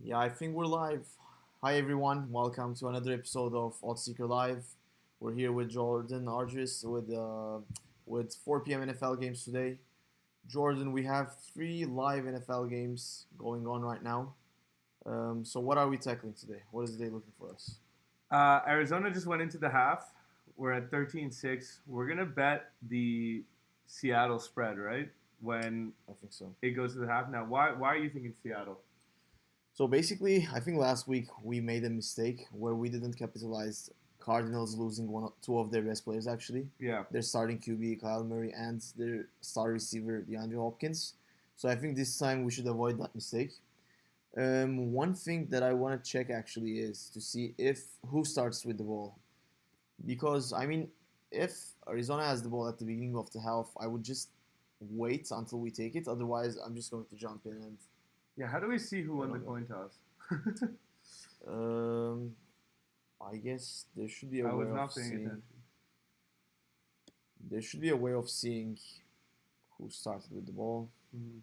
Yeah, I think we're live. Hi everyone, welcome to another episode of OddsSeeker Live. We're here with Jordan Argis with 4 p.m. NFL games today. Jordan, we have three live NFL games going on right now. So what are we tackling today? What is the day looking for us? Arizona just went into the half. We're at 13-6. We're going to bet the Seattle spread, right? When I think so. it goes to the half. Now, why are you thinking Seattle? So basically, I think last week we made a mistake where we didn't capitalize Cardinals losing two of their best players actually. Yeah. Their starting QB Kyle Murray and their star receiver DeAndre Hopkins. So I think this time we should avoid that mistake. One thing that I want to check actually is to see if who starts with the ball, because I mean, if Arizona has the ball at the beginning of the half, I would just wait until we take it. Otherwise, I'm just going to jump in and Yeah, how do we see who won the know. coin toss? um, I guess there should be a I way was of not paying seeing. attention. There should be a way of seeing who started with the ball. Mm-hmm.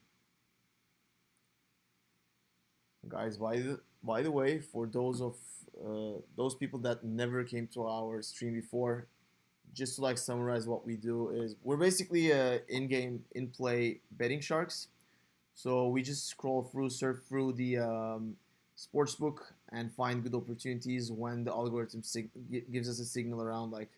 Guys, by the way, for those people that never came to our stream before, just to like summarize what we do is we're basically in-game, in-play betting sharks. So we just scroll through, surf through the sports book and find good opportunities when the algorithm gives us a signal around like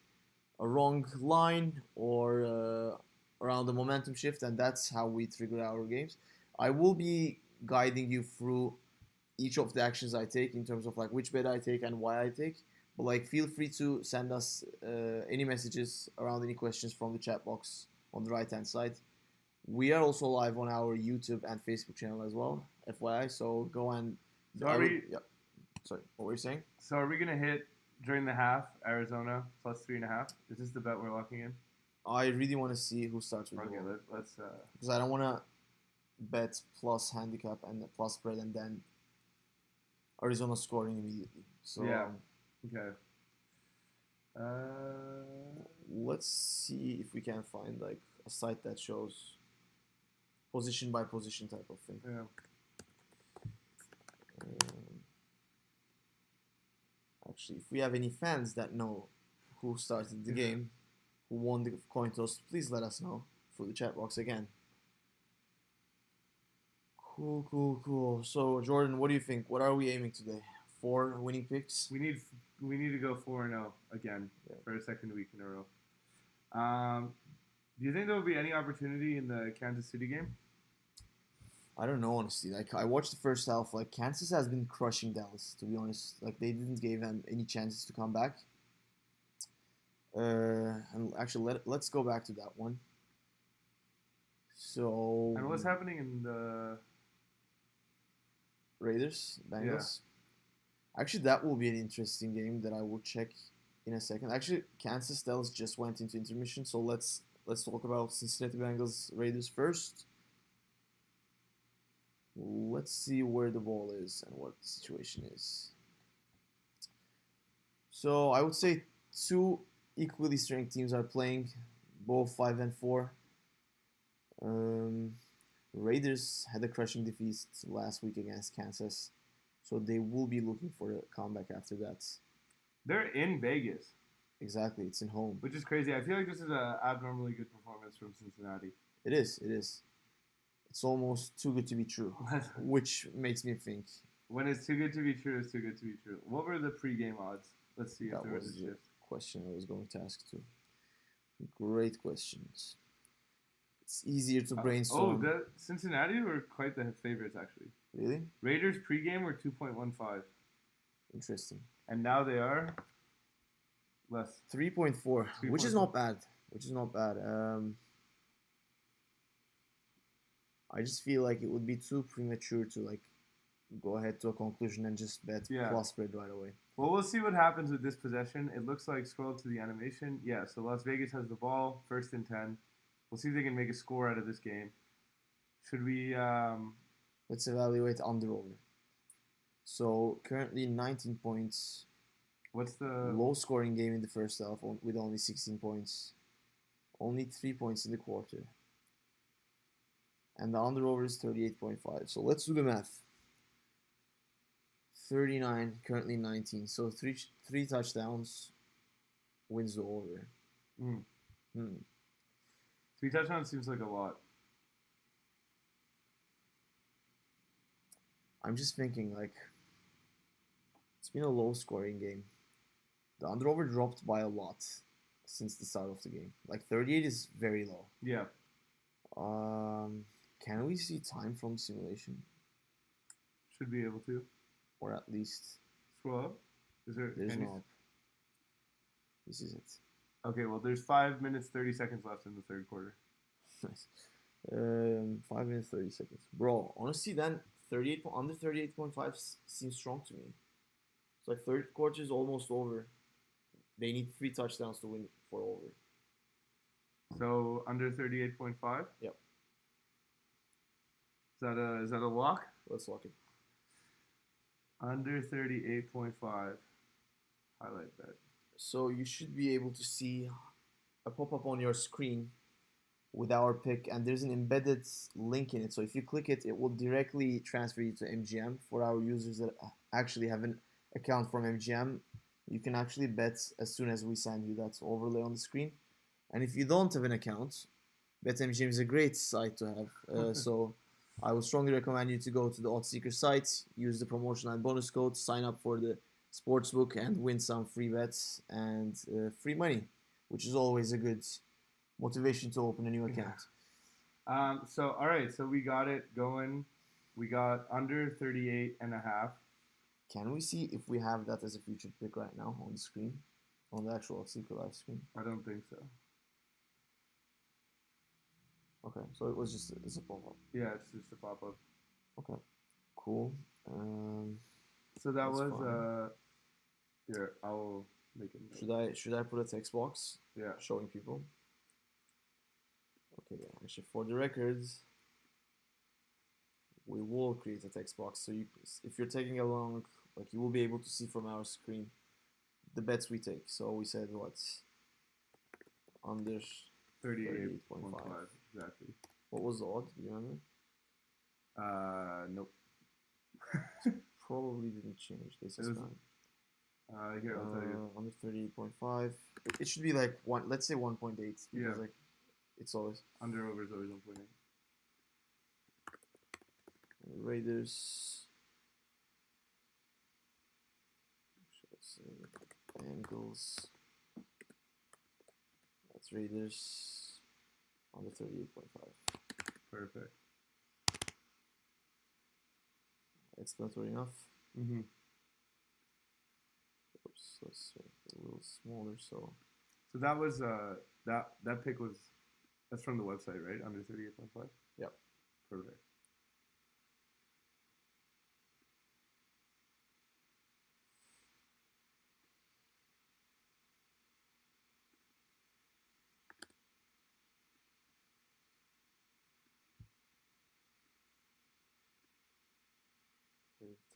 a wrong line or around the momentum shift, and that's how we trigger our games. I will be guiding you through each of the actions I take in terms of like which bet I take and why I take. But like, feel free to send us any messages around any questions from the chat box on the right hand side. We are also live on our YouTube and Facebook channel as well, FYI. So go and. So are we? Yeah. Sorry, what were you saying? So are we gonna hit during the half Arizona plus 3.5? Is this the bet we're locking in? I really want to see who starts with Okay, the ball. let's. Because I don't want to bet plus handicap and plus spread and then Arizona scoring immediately. So Yeah. Okay. Let's see if we can find like a site that shows position by position type of thing. Yeah. Actually, if we have any fans that know who started the game, who won the coin toss, please let us know through the chat box again. Cool. So Jordan, what do you think? What are we aiming today? 4 winning picks? We need to go 4-0 again for a second week in a row. Do you think there will be any opportunity in the Kansas City game? I don't know, honestly. Like, I watched the first half. Like, Kansas has been crushing Dallas, to be honest. Like, they didn't give them any chances to come back. And actually, let's go back to that one. So. And what's happening in the Raiders, Bengals? Yeah. Actually, that will be an interesting game that I will check in a second. Actually, Kansas Dallas just went into intermission, so let's talk about Cincinnati Bengals Raiders first. Let's see where the ball is and what the situation is. So I would say two equally strength teams are playing, both 5-4. Raiders had a crushing defeat last week against Kansas, so they will be looking for a comeback after that. They're in Vegas. Exactly, it's in home. Which is crazy. I feel like this is an abnormally good performance from Cincinnati. It is. It's almost too good to be true, which makes me think. When it's too good to be true, it's too good to be true. What were the pre-game odds? Let's see if there was a shift. Question I was going to ask too. Great questions. It's easier to brainstorm. The Cincinnati were quite the favorites, actually. Really? Raiders pre-game were 2.15. Interesting. And now they are less. 3.4, which is not bad. I just feel like it would be too premature to like go ahead to a conclusion and just bet plus spread right away. Well, we'll see what happens with this possession. It looks like, scroll up to the animation. Yeah, so Las Vegas has the ball, 1st and 10. We'll see if they can make a score out of this game. Should we... Let's evaluate under-over. So, currently 19 points. What's the... Low-scoring game in the first half with only 16 points. Only 3 points in the quarter. And the under-over is 38.5. So, let's do the math. 39, currently 19. So three touchdowns wins the over. Mm. Hmm. 3 touchdowns seems like a lot. I'm just thinking like it's been a low scoring game. The under over dropped by a lot since the start of the game. Like 38 is very low. Yeah. Can we see time from simulation, Should be able to. or at least Scroll up. Is there? there's no up. This is it. Okay, well, there's 5 minutes 30 seconds left in the third quarter. Nice. 5 minutes 30 seconds, bro. Honestly, then 38 under 38.5 seems strong to me. It's like third quarter is almost over. They need 3 touchdowns to win for over. So under 38.5. Yep. Is that a lock? Let's lock it. Under 38.5. Highlight that. So you should be able to see a pop-up on your screen with our pick, and there's an embedded link in it. So if you click it, it will directly transfer you to MGM. For our users that actually have an account from MGM, you can actually bet as soon as we send you that overlay on the screen. And if you don't have an account, BetMGM is a great site to have. So I would strongly recommend you to go to the OddsSeeker site, use the promotion and bonus code, sign up for the sportsbook, and win some free bets and free money, which is always a good motivation to open a new account. So all right, so we got it going. We got under 38.5. Can we see if we have that as a future pick right now on the screen, on the actual OddsSeeker live screen? I don't think so. Okay, so it was just it's a pop-up. Yeah, it's just a pop-up. Okay, cool. So that that's was fine. here, I'll make it. Should I put a text box Yeah. showing people? Okay, yeah. Actually, for the records, we will create a text box. So if you're taking along, like you will be able to see from our screen the bets we take. So we said what? Under 38.5 exactly. What was the odd? Do you remember? Nope. Probably didn't change. They suspend. Here I'll tell you. Under 38.5. It should be like one. Let's say 1.8. Because Yeah. like it's always Under over is always 1.8. Raiders. Let's see. Bengals. That's Raiders. Under 38.5. Perfect. Explanatory enough. Mm-hmm. Oops, let's make it a little smaller. So that was that pick was that's from the website, right? Under 38.5. Yep. Perfect.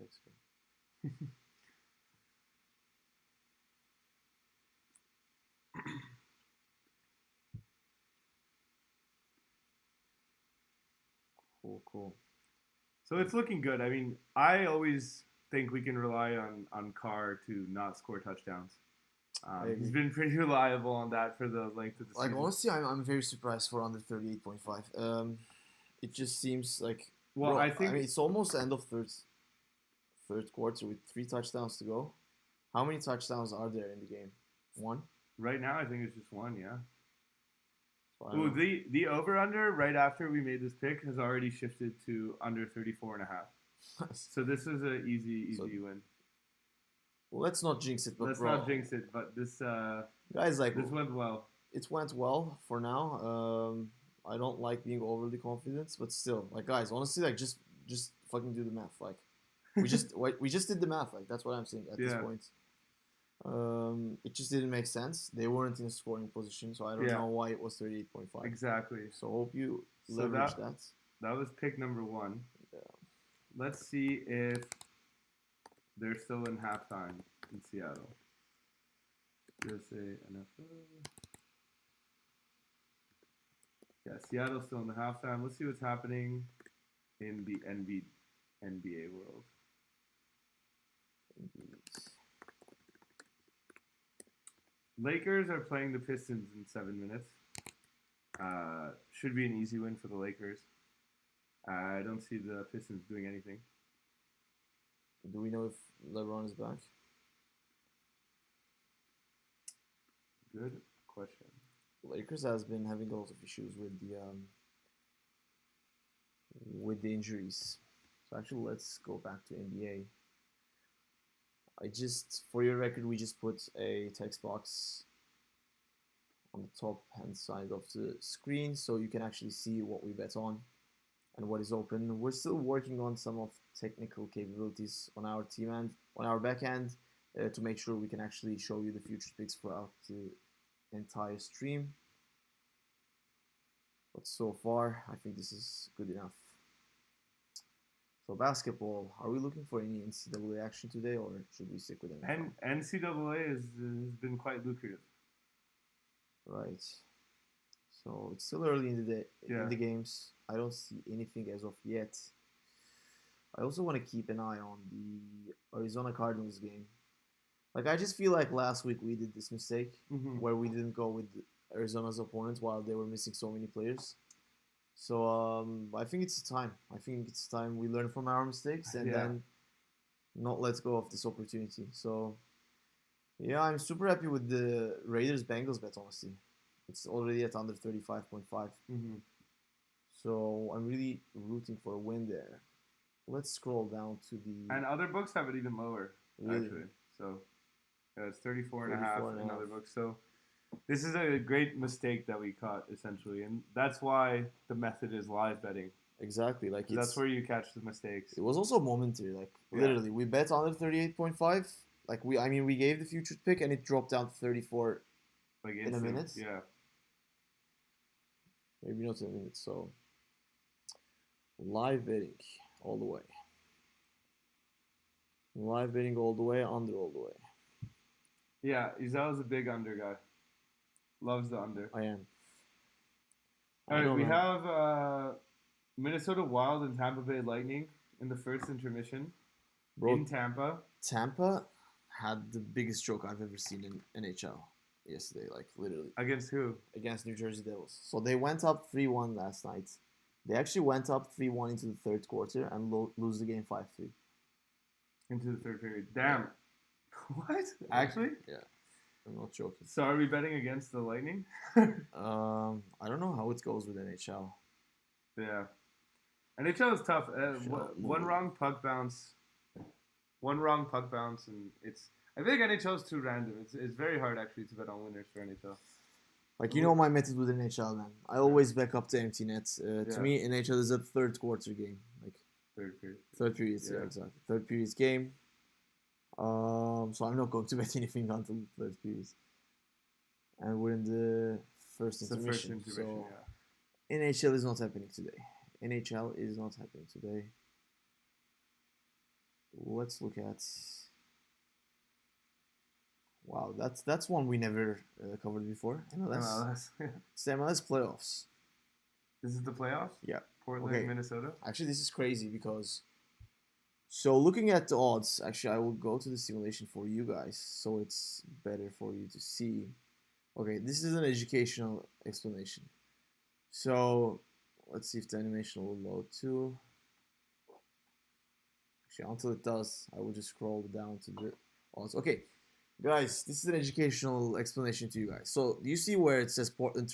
text me. Cool. So it's looking good. I mean, I always think we can rely on Carr to not score touchdowns. He's been pretty reliable on that for the length of the season. Like honestly, I'm very surprised for under 38.5. It just seems like I mean, it's almost the end of third quarter with 3 touchdowns to go. How many touchdowns are there in the game? 1? Right now, I think it's just 1. Yeah. So Ooh, the over under right after we made this pick has already shifted to under 34.5. So this is an easy win. Well, let's not jinx it. But let's not jinx it. But this guys, like this went well. It went well for now. I don't like being overly confident, but still, like guys, honestly, like just fucking do the math. Like we just did the math. Like that's what I'm saying at this point. It just didn't make sense. They weren't in a scoring position, so I don't know why it was 38.5. Exactly. So hope you leverage that. That was pick number 1. Yeah. Let's see if they're still in halftime in Seattle. USA NFL. Yeah, Seattle's still in the halftime. Let's see what's happening in the NBA world. Lakers are playing the Pistons in 7 minutes. Should be an easy win for the Lakers. I don't see the Pistons doing anything. Do we know if LeBron is back? Good question. Lakers has been having a lot of issues with the injuries. So actually, let's go back to NBA. For your record, we just put a text box on the top hand side of the screen so you can actually see what we bet on and what is open. We're still working on some of technical capabilities on our team and on our back end to make sure we can actually show you the future picks throughout the entire stream. But so far, I think this is good enough. So basketball, are we looking for any NCAA action today, or should we stick with NFL? And NCAA has been quite lucrative. Right. So it's still early in the games. I don't see anything as of yet. I also want to keep an eye on the Arizona Cardinals game. Like, I just feel like last week we did this mistake where we didn't go with Arizona's opponents while they were missing so many players. So I think it's time. I think it's time we learn from our mistakes and then not let go of this opportunity. So, yeah, I'm super happy with the Raiders-Bengals bet, honestly. It's already at under 35.5. So I'm really rooting for a win there. Let's scroll down to the... And other books have it even lower, actually. So it's 34.5 in other books. So this is a great mistake that we caught, essentially. And that's why the method is live betting. Exactly. Like that's where you catch the mistakes. It was also momentary. Like, literally, we bet under 38.5. Like, we gave the future pick, and it dropped down to 34 in a minute. Yeah. Maybe not in a minute, so... Live betting all the way. Live betting all the way, under all the way. Yeah, Izel's a big under guy. Loves the under. I am. All right, we have Minnesota Wild and Tampa Bay Lightning in the first intermission. In Tampa. Tampa had the biggest stroke I've ever seen in NHL yesterday, like literally. Against who? Against New Jersey Devils. So they went up 3-1 last night. They actually went up 3-1 into the third quarter and lose the game 5-3. Into the third period. Damn. What? Actually? Yeah. I'm not joking. So are we betting against the Lightning? I don't know how it goes with NHL. Yeah. NHL is tough. One wrong puck bounce. And it's... I think NHL is too random. It's very hard, actually, to bet on winners for NHL. Like, you know my method with NHL, man. I always back up to empty nets. To me, NHL is a third quarter game. Like third period. Third period, yeah, exactly. Third period game. So I'm not going to bet anything until the third period. And we're in the first intermission. So NHL is not happening today. NHL is not happening today. Let's look at... Wow, that's one we never covered before. MLS. It's the MLS playoffs. This is the playoffs? Yeah. Portland, Minnesota? Actually, this is crazy because... So looking at the odds, actually, I will go to the simulation for you guys so it's better for you to see. Okay, this is an educational explanation. So let's see if the animation will load too. Actually, until it does, I will just scroll down to the odds. Okay. Guys, this is an educational explanation to you guys. So, do you see where it says Portland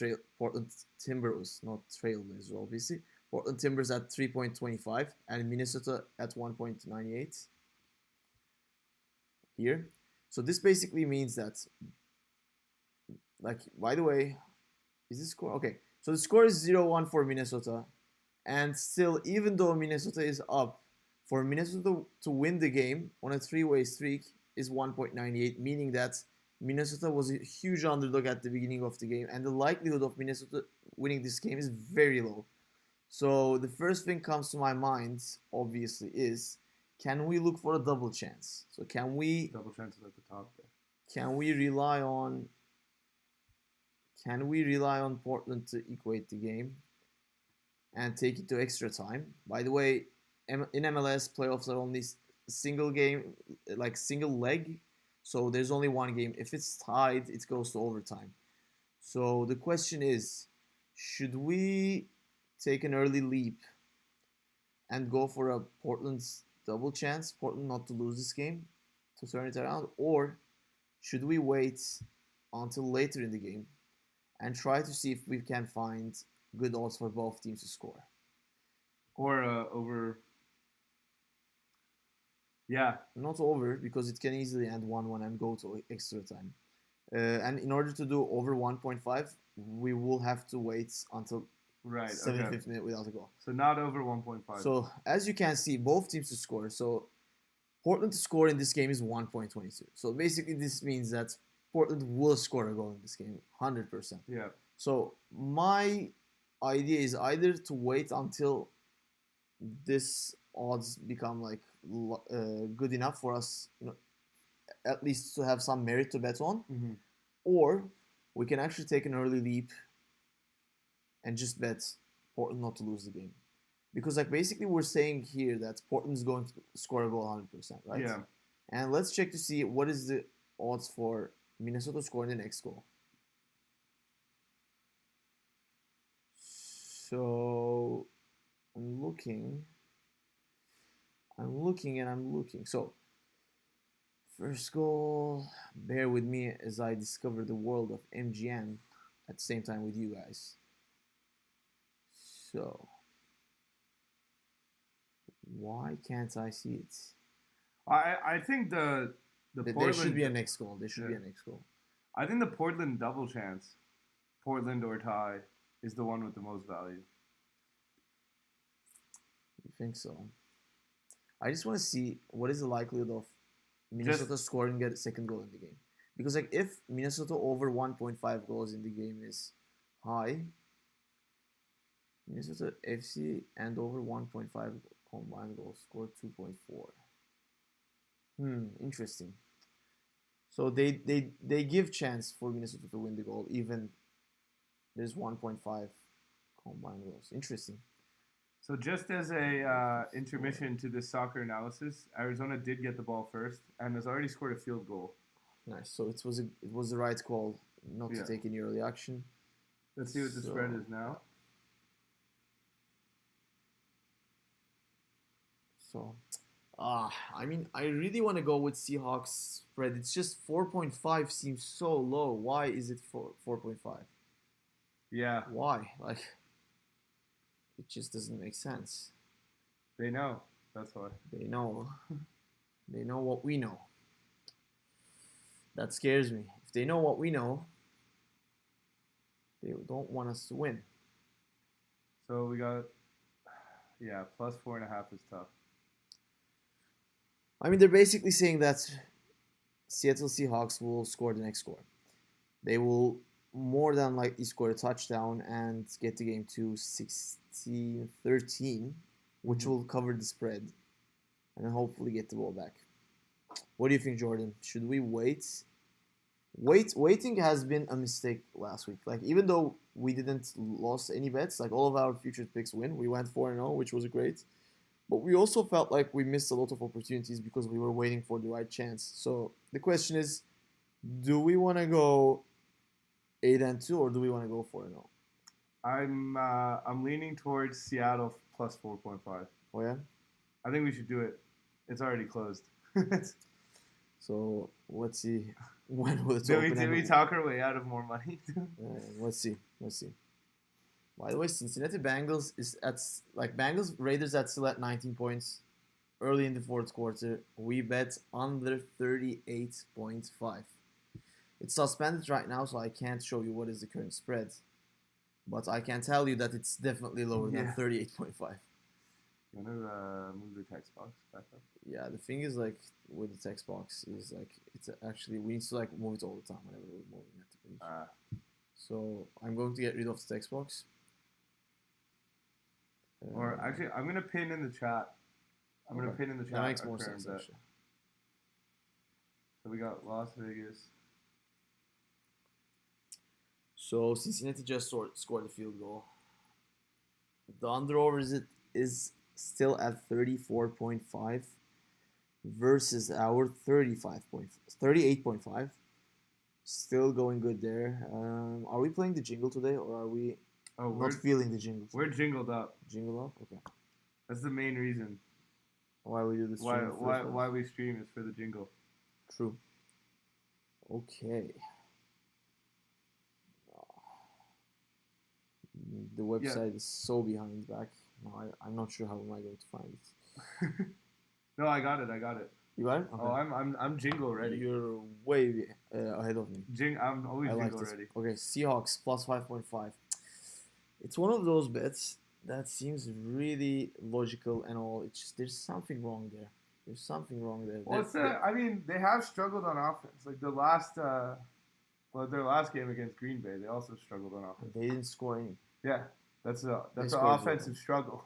Timbers, not Trailblazers, obviously. Portland Timbers at 3.25 and Minnesota at 1.98 here. So, this basically means that, like, by the way, is this score? Okay, so the score is 0-1 for Minnesota. And still, even though Minnesota is up, for Minnesota to win the game on a three-way streak, is 1.98, meaning that Minnesota was a huge underdog at the beginning of the game, and the likelihood of Minnesota winning this game is very low. So the first thing comes to my mind, obviously, is can we look for a double chance? So can we... Double chances at the top there. Can we rely on Portland to equate the game and take it to extra time? By the way, in MLS, playoffs are only single game, like single leg. So there's only one game. If it's tied, it goes to overtime. So the question is, should we take an early leap and go for a Portland's double chance, Portland not to lose this game to turn it around, or should we wait until later in the game and try to see if we can find good odds for both teams to score? Or over. Yeah. Not over, because it can easily end 1-1 and go to extra time. And in order to do over 1.5, we will have to wait until Right. 75th Okay. minute without a goal. So not over 1.5. So as you can see, both teams to score. So Portland to score in this game is 1.22. So basically, this means that Portland will score a goal in this game, 100%. Yeah. So my idea is either to wait until this odds become like good enough for us, at least to have some merit to bet on, Mm-hmm. or we can actually take an early leap and just bet Portland not to lose the game. Because like basically we're saying here that Portland's going to score a goal 100%, right? Yeah. And let's check to see what is the odds for Minnesota scoring the next goal. So I'm looking. So first goal, bear with me as I discover the world of MGM at the same time with you guys. So why can't I see it? I think the There Portland should be a next goal. There should Yeah. be a next goal. I think the Portland double chance, Portland or tie, is the one with the most value. You think so? I just want to see what is the likelihood of Minnesota scoring a second goal in the game. Because like if Minnesota over 1.5 goals in the game is high, Minnesota FC and over 1.5 combined goals scored 2.4. Interesting. So they give chance for Minnesota to win the goal even there's 1.5 combined goals. Interesting. So just as a intermission to this soccer analysis, Arizona did get the ball first and has already scored a field goal. Nice. So it was the right call not to take any early action. Let's see what the spread is now. So, I mean, I really want to go with Seahawks spread. It's just 4.5 seems so low. Why is it 4.5? Yeah. Why? Like, it just doesn't make sense. They know. That's why. They know. They know what we know. That scares me. If they know what we know, they don't want us to win. So we got, plus 4.5 is tough. I mean, they're basically saying that Seattle Seahawks will score the next score. They will more than likely score a touchdown and get the game to 16-13, which will cover the spread, and then hopefully get the ball back. What do you think, Jordan? Should we wait? Waiting has been a mistake last week. Like, even though we didn't lose any bets, like all of our future picks win. We went 4-0, which was great. But we also felt like we missed a lot of opportunities because we were waiting for the right chance. So the question is, do we want to go 8-2 or do we want to go 4-0? I'm leaning towards Seattle plus 4.5. Oh yeah. I think we should do it. It's already closed. So let's see when will it did open. we talk our way out of more money? Let's see. By the way, Cincinnati Bengals is at Bengals Raiders at still at 19 points early in the fourth quarter. We bet under 38.5. It's suspended right now, so I can't show you what is the current spread. But I can tell you that it's definitely lower than 38.5. You want to move the text box back up? Yeah, the thing is like with the text box is like it's actually we need to like move it all the time whenever we're moving at the page. So I'm going to get rid of the text box. Or actually, I'm gonna pin in the chat. I'm gonna pin in the chat. That makes more sense. Actually. So we got Las Vegas. So Cincinnati just scored a field goal. The under-over is still at 34.5. versus our 38.5. Still going good there. Are we playing the jingle today, or are we not feeling the jingle? We're jingled up. Jingled up? Okay. That's the main reason. Why we do this? Why we stream is for the jingle. True. Okay. The website is so behind back. No, I'm not sure how am I going to find it. No, I got it. You got it? Okay. Oh, I'm jingle ready. You're way ahead of me. I'm always jingle ready. Okay, Seahawks plus 5.5. It's one of those bets that seems really logical and all. It's just there's something wrong there. Well, I mean, they have struggled on offense. Like their last game against Green Bay, they also struggled on offense. They didn't score any. Yeah, that's an offensive struggle.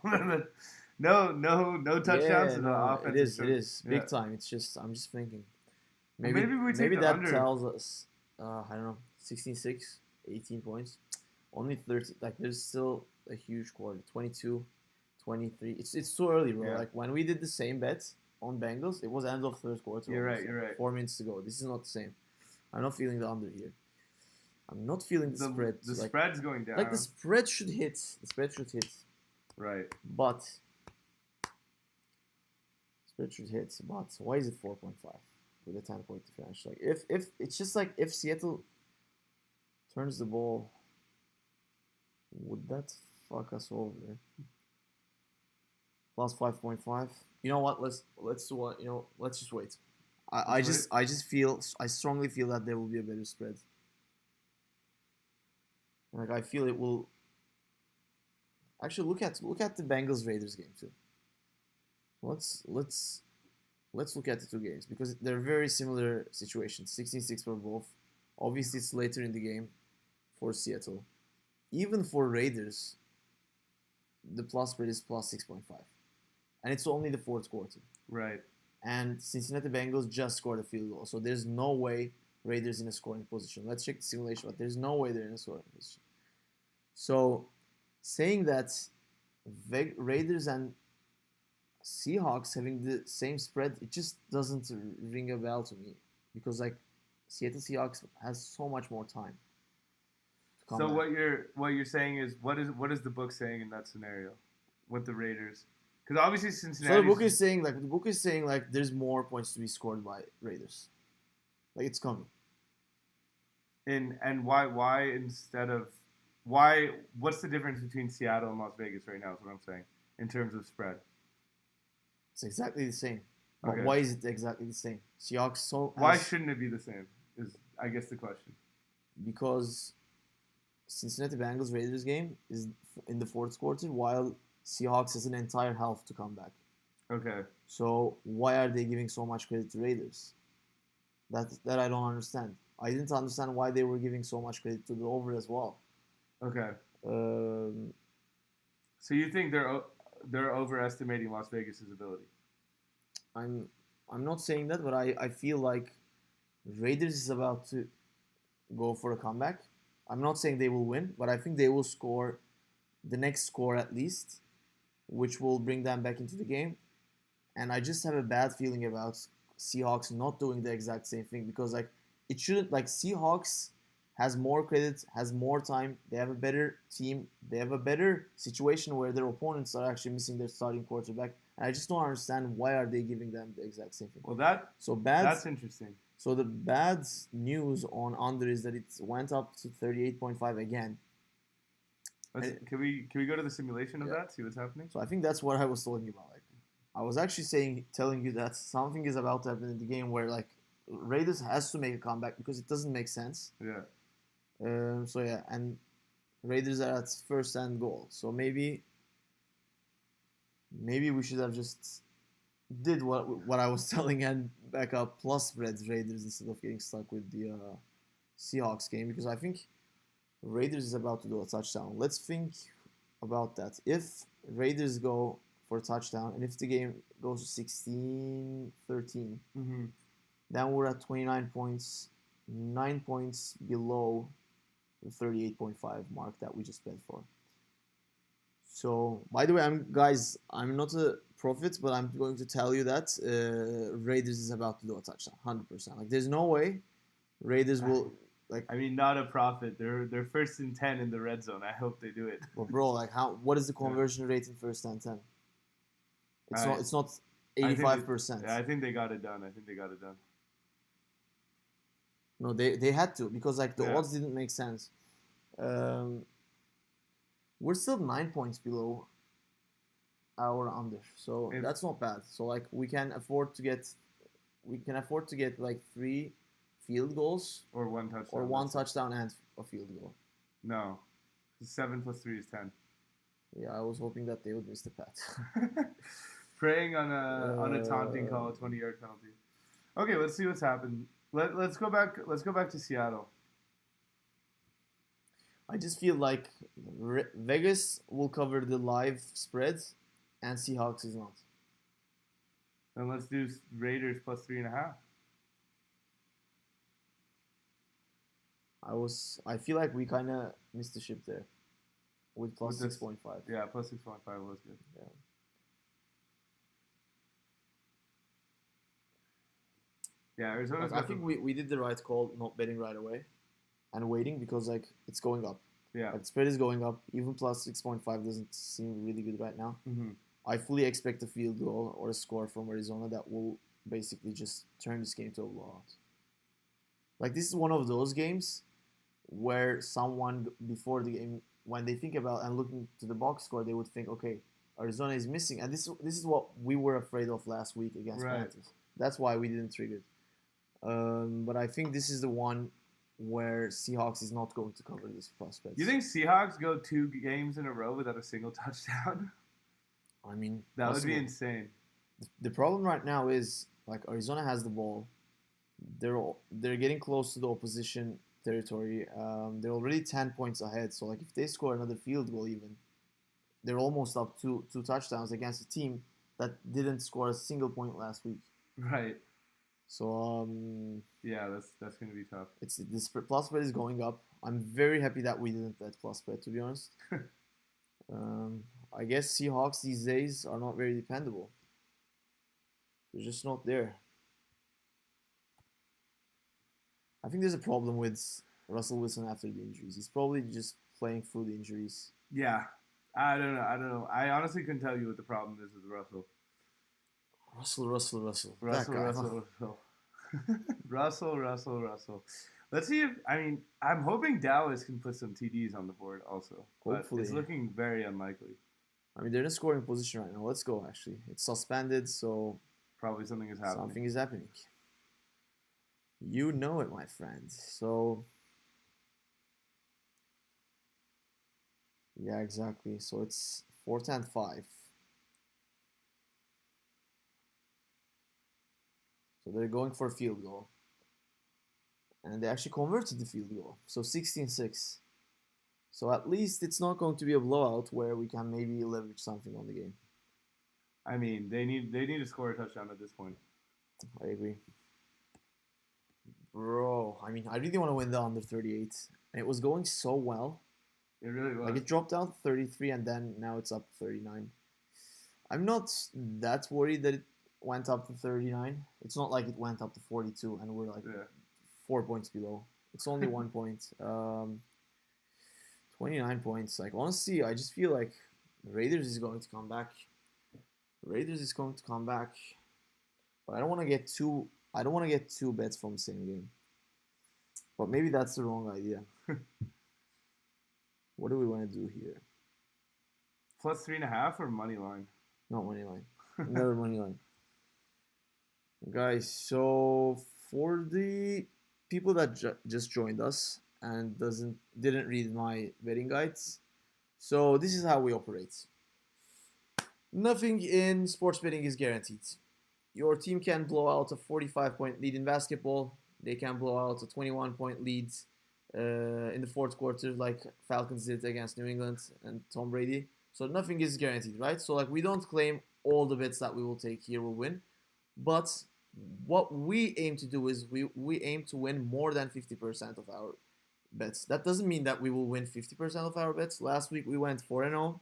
No touchdowns in the offense. It is big time. It's just I'm just thinking. Maybe that under. Tells us I don't know 16-6, 18 points, only 30. Like there's still a huge quarter. 22, 23. It's too early, bro. Yeah. Like when we did the same bet on Bengals, it was end of third quarter. You're right. 4 minutes to go. This is not the same. I'm not feeling the under here. I'm not feeling the spread. The spread's going down. Like the spread should hit. Right. But spread should hit. But why is it 4.5 with a 10-point difference? Like if it's just like if Seattle turns the ball, would that fuck us over? Plus 5.5. You know what? Let's do what? Let's just wait. I strongly feel that there will be a better spread. Like I feel it will. Actually, look at the Bengals Raiders game too. Let's look at the two games because they're very similar situations. 16-6 for both. Obviously, it's later in the game for Seattle. Even for Raiders, the plus spread is plus 6.5, and it's only the fourth quarter. Right. And Cincinnati Bengals just scored a field goal, so there's no way Raiders in a scoring position. Let's check the simulation, but there's no way they're in a scoring position. So, saying that Raiders and Seahawks having the same spread, it just doesn't ring a bell to me because like Seattle Seahawks has so much more time. So what you're saying is what is the book saying in that scenario with the Raiders? Because obviously Cincinnati. So the book is saying there's more points to be scored by Raiders. Like it's coming. And why instead of why? What's the difference between Seattle and Las Vegas right now? Is what I'm saying in terms of spread. It's exactly the same. But Okay. why is it exactly the same? Seahawks Why shouldn't it be the same? Is I guess the question. Because Cincinnati Bengals Raiders game is in the fourth quarter, while Seahawks has an entire half to come back. Okay. So why are they giving so much credit to Raiders? That I don't understand. I didn't understand why they were giving so much credit to the over as well. Okay. So you think they're overestimating Las Vegas' ability? I'm not saying that, but I feel like Raiders is about to go for a comeback. I'm not saying they will win, but I think they will score the next score at least, which will bring them back into the game. And I just have a bad feeling about Seahawks not doing the exact same thing because like it shouldn't like Seahawks has more credit, has more time, they have a better team, they have a better situation where their opponents are actually missing their starting quarterback. And I just don't understand why are they giving them the exact same thing. Well, that's interesting. So the bad news on under is that it went up to 38.5 again. Can we go to the simulation of that? See what's happening. So I think that's what I was talking about. Like, I was actually telling you that something is about to happen in the game where like Raiders has to make a comeback because it doesn't make sense. Yeah. So yeah, and Raiders are at first and goal. So maybe we should have just did what I was telling and back up plus spread Raiders instead of getting stuck with the Seahawks game because I think Raiders is about to do a touchdown. Let's think about that. If Raiders go for a touchdown and if the game goes to 16-13, then we're at 29 points, 9 points below the 38.5 mark that we just bet for. So, by the way, I'm not a prophet, but I'm going to tell you that Raiders is about to do a touchdown, 100%. Like, there's no way Raiders will like. I mean, not a profit. They're first and 10 in the red zone. I hope they do it. But bro, like, how? What is the conversion rate in first and 10? It's not. It's not 85%. Yeah, I think they got it done. I think they got it done. No, they had to because like the odds didn't make sense. We're still 9 points below our under, so that's not bad. So like we can afford to get like 3 field goals or one touchdown and a field goal. No, 7 plus 3 is 10. Yeah, I was hoping that they would miss the pat. Praying on a taunting call, a 20-yard penalty. Okay, let's see what's happened. Let's go back to Seattle. I just feel like Vegas will cover the live spread, and Seahawks is not. Then let's do Raiders plus 3.5. I feel like we kind of missed the ship there with plus 6.5. Yeah, plus 6.5 was good. Yeah. Yeah, Arizona's I think we did the right call not betting right away and waiting because like it's going up. Yeah. Like, the spread is going up. Even plus 6.5 doesn't seem really good right now. Mm-hmm. I fully expect a field goal or a score from Arizona that will basically just turn this game to a blowout. Like this is one of those games where someone before the game, when they think about and looking to the box score, they would think, okay, Arizona is missing, and this is what we were afraid of last week against Panthers. That's why we didn't trigger it. But I think this is the one where Seahawks is not going to cover this prospect. You think Seahawks go 2 games in a row without a single touchdown? I mean, that would be insane. The problem right now is like Arizona has the ball. They're getting close to the opposition territory. They're already 10 points ahead. So like if they score another field goal, even they're almost up to 2 touchdowns against a team that didn't score a single point last week. Right. So yeah, that's gonna be tough. This plus spread is going up. I'm very happy that we didn't bet plus spread, to be honest. I guess Seahawks these days are not very dependable. They're just not there. I think there's a problem with Russell Wilson after the injuries. He's probably just playing through the injuries. Yeah, I don't know. I honestly couldn't tell you what the problem is with Russell. Russell. Let's see if I'm hoping Dallas can put some TDs on the board also. Hopefully, but it's looking very unlikely. I mean, they're in a scoring position right now. Let's go. Actually, it's suspended, so probably something is happening. Something is happening. You know it, my friend. So yeah, exactly. So it's 4th and 5. So they're going for a field goal. And they actually converted the field goal. So 16-6. So at least it's not going to be a blowout where we can maybe leverage something on the game. I mean, they need to score a touchdown at this point. I agree. Bro, I mean, I really want to win the under 38. And it was going so well. It really was. Like it dropped down to 33 and then now it's up to 39. I'm not that worried that it went up to 39. It's not like it went up to 42 and we're like 4 points below. It's only 1 point. 29 points. Like honestly, I just feel like Raiders is going to come back. But I don't want to get two bets from the same game. But maybe that's the wrong idea. What do we want to do here? Plus 3.5 or money line? Not money line. Never money line. Guys, so for the people that just joined us and didn't read my betting guides, so this is how we operate. Nothing in sports betting is guaranteed. Your team can blow out a 45-point lead in basketball. They can blow out a 21-point lead in the fourth quarter like Falcons did against New England and Tom Brady. So nothing is guaranteed, right? So like we don't claim all the bets that we will take here will win. But what we aim to do is we aim to win more than 50% of our bets. That doesn't mean that we will win 50% of our bets. Last week we went 4-0.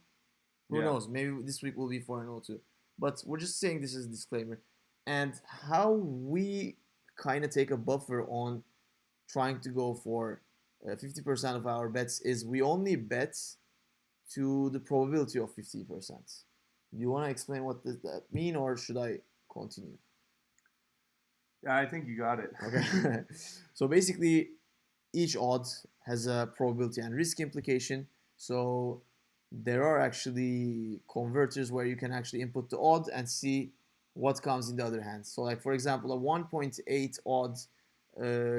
Who knows? Maybe this week will be 4-0 too. But we're just saying this as a disclaimer. And how we kind of take a buffer on trying to go for 50% of our bets is we only bet to the probability of 50%. Do you want to explain what does that mean, or should I continue? Yeah, I think you got it. Okay. So basically, each odd has a probability and risk implication. So there are actually converters where you can actually input the odd and see what comes in the other hand. So like for example, a 1.8 odd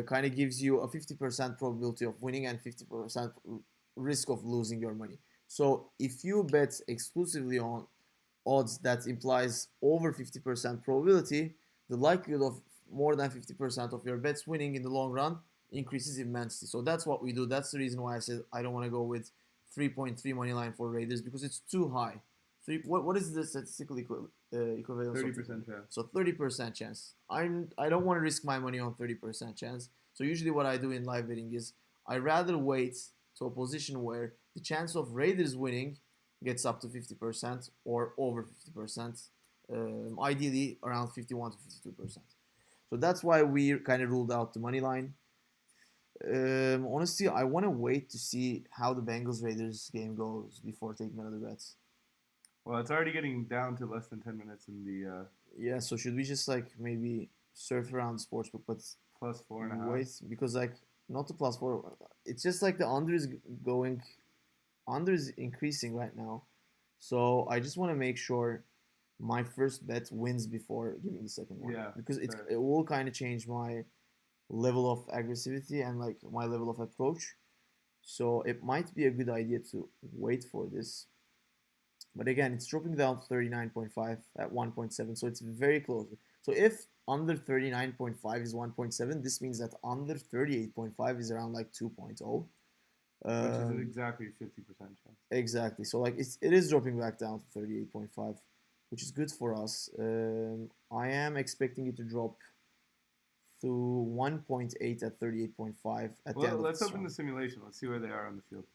kind of gives you a 50% probability of winning and 50% risk of losing your money. So if you bet exclusively on odds that implies over 50% probability, the likelihood of more than 50% of your bets winning in the long run increases immensely. So that's what we do. That's the reason why I said I don't want to go with 3.3 money line for Raiders because it's too high. What is the statistical equivalence? 30% chance. So 30% chance. I don't want to risk my money on 30% chance. So usually what I do in live betting is I rather wait to a position where the chance of Raiders winning gets up to 50% or over 50%. Ideally around 51 to 52%. So that's why we kind of ruled out the money line. Honestly, I want to wait to see how the Bengals Raiders game goes before taking another bet. Well, it's already getting down to less than 10 minutes in the. Yeah, so should we just like maybe surf around the sportsbook, but plus 4.5? Wait, because like not the plus 4. It's just like the under is increasing right now. So I just want to make sure my first bet wins before giving the second one. Yeah, because it will kind of change my level of aggressivity and like my level of approach. So it might be a good idea to wait for this. But again, it's dropping down to 39.5 at 1.7, so it's very close. So if under 39.5 is 1.7, this means that under 38.5 is around like 2.0. Which is exactly 50% chance. Exactly. So like it is dropping back down to 38.5, which is good for us. I am expecting it to drop to 1.8 at 38.5 at the end of let's open the simulation. Let's see where they are on the field.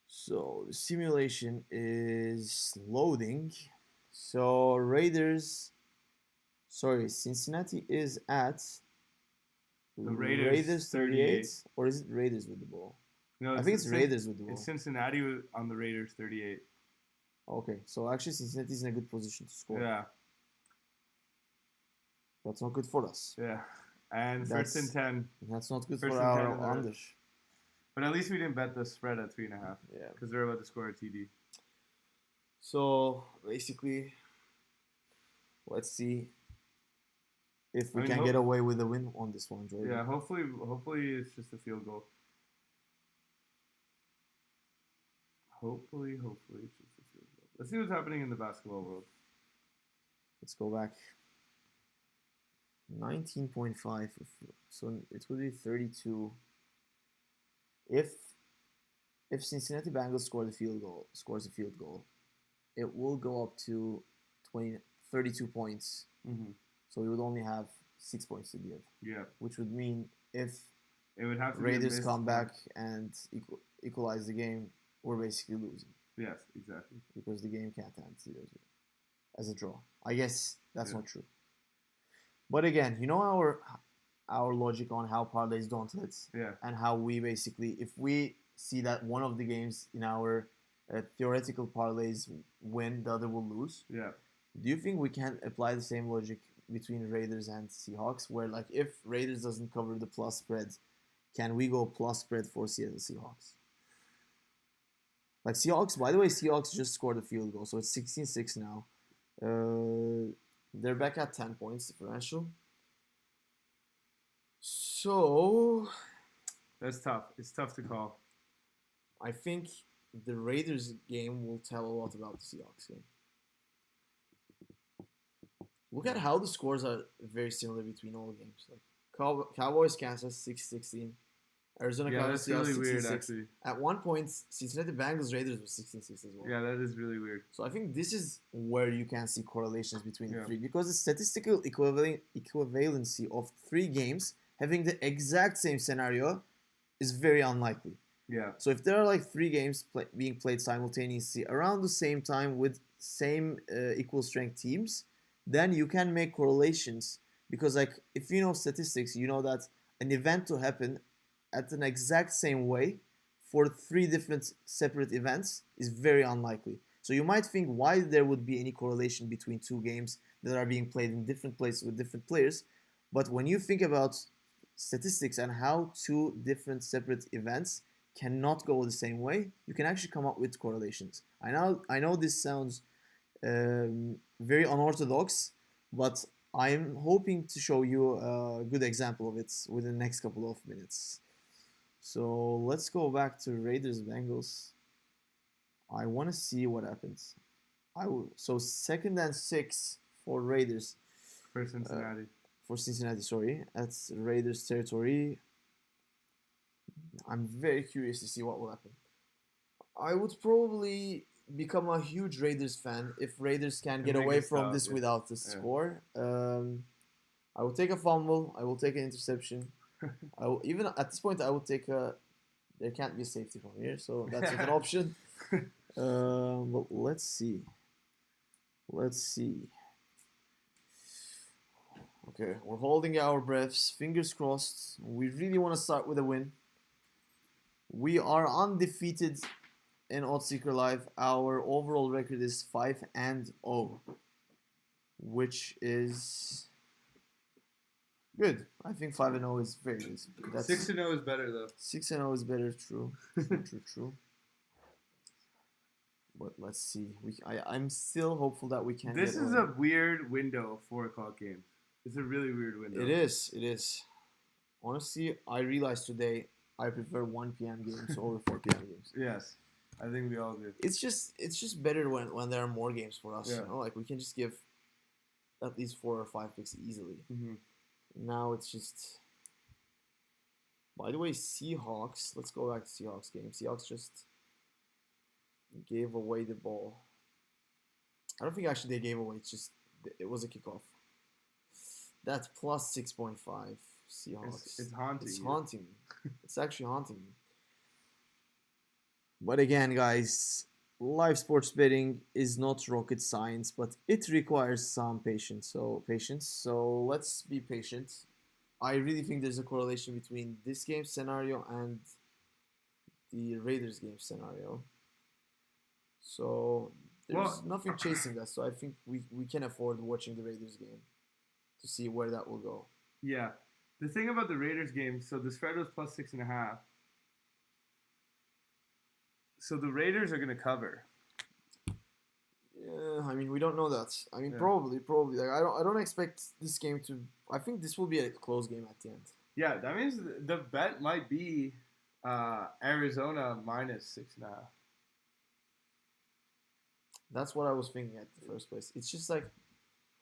So the simulation is loading. So Cincinnati is at the Raiders 38. Or is it Raiders with the ball? No, I think it's Raiders with the ball. It's Cincinnati on the Raiders 38. Okay, so actually Cincinnati's in a good position to score. Yeah. That's not good for us. Yeah. And first and 10. That's not good for our under. But at least we didn't bet the spread at 3.5. Yeah. Because they're about to score a TD. So basically, let's see if we can get away with a win on this one, Jordan. Yeah, hopefully it's just a field goal. Hopefully it's just a field goal. Let's see what's happening in the basketball world. Let's go back. 19.5. So it will be 32. If Cincinnati Bengals scores a field goal, it will go up to 32 points. Mm-hmm. So we would only have 6 points to give. Yeah. Which would mean if it would have to Raiders come back and equalize the game, we're basically losing. Yes, exactly. Because the game can't end 0-0 as a draw. I guess that's not true. But again, you know our logic on how parlays don't hit. Yeah. And how we basically, if we see that one of the games in our theoretical parlays win, the other will lose. Yeah. Do you think we can apply the same logic between Raiders and Seahawks, where like if Raiders doesn't cover the plus spread, can we go plus spread for Seattle Seahawks? Like Seahawks, by the way, Seahawks just scored a field goal, so it's 16-6 now. They're back at 10 points differential. So that's tough. It's tough to call. I think the Raiders game will tell a lot about the Seahawks game. Look at how the scores are very similar between all games. Like Cowboys, Kansas 6-16. Arizona Cardinals, that's really 16-6. weird, actually. At one point, Cincinnati Bengals Raiders was 16-6 as well. Yeah, that is really weird. So I think this is where you can see correlations between the three, because the statistical equivalency of three games having the exact same scenario is very unlikely. Yeah. So if there are like 3 games being played simultaneously around the same time with same equal strength teams, then you can make correlations, because like if you know statistics, you know that an event to happen at an exact same way for 3 different separate events is very unlikely. So you might think why there would be any correlation between 2 games that are being played in different places with different players. But when you think about statistics and how 2 different separate events cannot go the same way, you can actually come up with correlations. I know this sounds very unorthodox, but I'm hoping to show you a good example of it within the next couple of minutes. So let's go back to Raiders Bengals. I want to see what happens. So 2nd and 6 for Raiders. For Cincinnati. For Cincinnati, sorry. That's Raiders territory. I'm very curious to see what will happen. I would probably become a huge Raiders fan if Raiders can get away from this without the score. I will take a fumble. I will take an interception. Even at this point, I will take a. There can't be a safety from here, so that's an option. But let's see. Let's see. Okay, we're holding our breaths. Fingers crossed. We really want to start with a win. We are undefeated in OddsSeeker Live. Our overall record is 5-0, which is good. I think 5-0 is very good. 6-0 is better though. 6-0 is better. True. True. But let's see. I'm still hopeful that we can. This is a weird window, 4:00 game. It's a really weird window. It is. Honestly, I realized today I prefer 1 p.m. games over 4 p.m. games. Yes, I think we all do. It's just better when there are more games for us. Yeah. You know, like we can just give at least 4 or 5 picks easily. Mm-hmm. Now it's just. By the way, Seahawks. Let's go back to Seahawks game. Seahawks just gave away the ball. I don't think actually they gave away. It was a kickoff. That's plus 6.5. Seahawks. It's haunting. It's haunting me. It's actually haunting me. But again, guys, live sports betting is not rocket science, but it requires some patience. So let's be patient. I really think there's a correlation between this game scenario and the Raiders game scenario. So there's nothing chasing us. So I think we can afford watching the Raiders game to see where that will go. Yeah. The thing about the Raiders game, so the spread was plus 6.5. So the Raiders are going to cover. Yeah, I mean, we don't know that. I mean, probably. Like, I don't expect this game to. I think this will be a close game at the end. Yeah, that means the bet might be Arizona minus 6.5. That's what I was thinking at the first place. It's just like.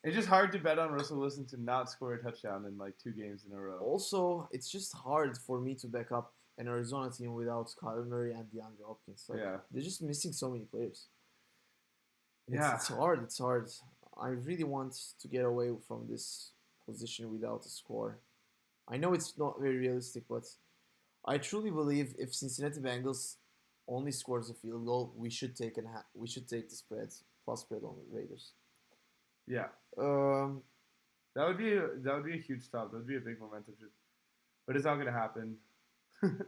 It's just hard to bet on Russell Wilson to not score a touchdown in like 2 games in a row. Also, it's just hard for me to back up an Arizona team without Kyler Murray and DeAndre Hopkins. Like, they're just missing so many players. It's hard. I really want to get away from this position without a score. I know it's not very realistic, but I truly believe if Cincinnati Bengals only scores a field goal, we should take the spread on the Raiders. Yeah. That would be a huge stop. That would be a big momentum shift. But it's not going to happen,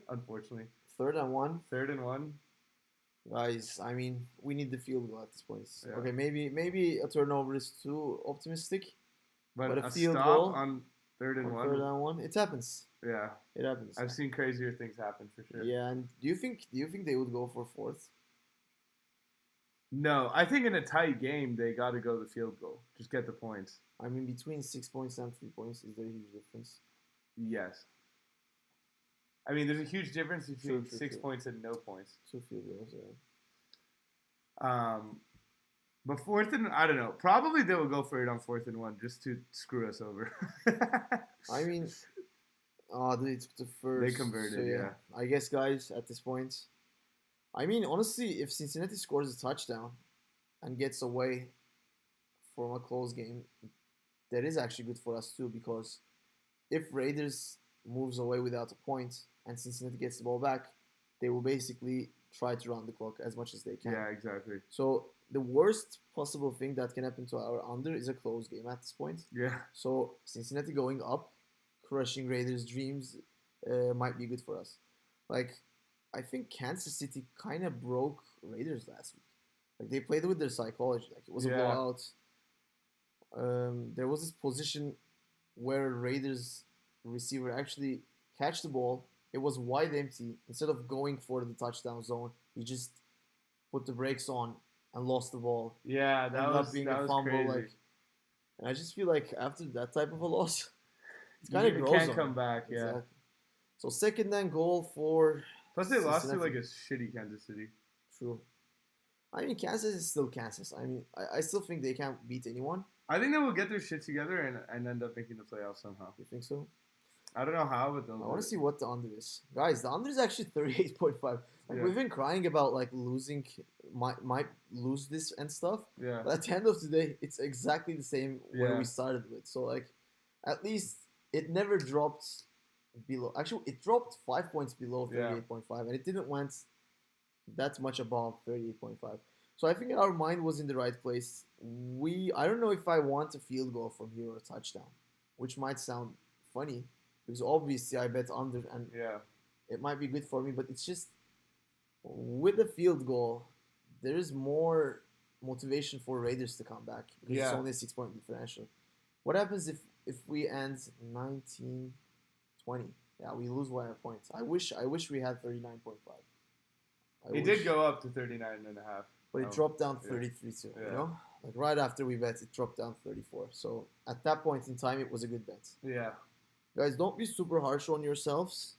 unfortunately. 3rd and 1. 3rd and 1. Guys, I mean, we need the field goal at this point. Yeah. Okay, maybe a turnover is too optimistic. But a field goal on 3rd and 1. 3rd and 1. It happens. Yeah. It happens. I've seen crazier things happen for sure. Yeah, and do you think they would go for 4th? No, I think in a tight game they got to go the field goal. Just get the points. I mean, between 6 points and 3 points, is there a huge difference? Yes. I mean, there's a huge difference between 6 points and no points. 2 field goals, yeah. But 4th and I don't know. Probably they will go for it on 4th and 1 just to screw us over. I mean, they took the first. They converted, so, yeah. I guess, guys, at this point. I mean, honestly, if Cincinnati scores a touchdown and gets away from a close game, that is actually good for us too, because if Raiders moves away without a point and Cincinnati gets the ball back, they will basically try to run the clock as much as they can. Yeah, exactly. So the worst possible thing that can happen to our under is a close game at this point. Yeah. So Cincinnati going up, crushing Raiders' dreams, might be good for us. Like, I think Kansas City kind of broke Raiders last week. Like, they played with their psychology. Like, it was a blowout. There was this position where Raiders receiver actually catch the ball. It was wide empty. Instead of going for the touchdown zone, he just put the brakes on and lost the ball. Yeah, that Ended was up being that a was fumble. crazy. Like, and I just feel like after that type of a loss, it's kind of You gross. can't come back. Yeah. Exactly. So second and goal for. Plus they lost to Cincinnati. like a shitty Kansas City. True. I mean, Kansas is still Kansas. I mean, I still think they can't beat anyone. I think they will get their shit together and end up making the playoffs somehow. You think so? I don't know how, but they'll. I want to see what the under is, guys. The under is actually 38.5. Like, we've been crying about like losing, might lose this and stuff. Yeah. But at the end of the day, it's exactly the same where we started with. So like, at least it never dropped below. Actually, it dropped 5 points below 38.5, and it didn't went that much above 38.5. So I think our mind was in the right place. I don't know if I want a field goal from here or a touchdown, which might sound funny because obviously I bet under and it might be good for me, but it's just with the field goal, there is more motivation for Raiders to come back because it's only a 6-point differential. What happens if we end 19-20? Yeah, we lose by a point. I wish we had 39.5. It did go up to 39.5. But it dropped down 33 too, you know? Like right after we bet, it dropped down 34. So at that point in time, it was a good bet. Yeah. Guys, don't be super harsh on yourselves.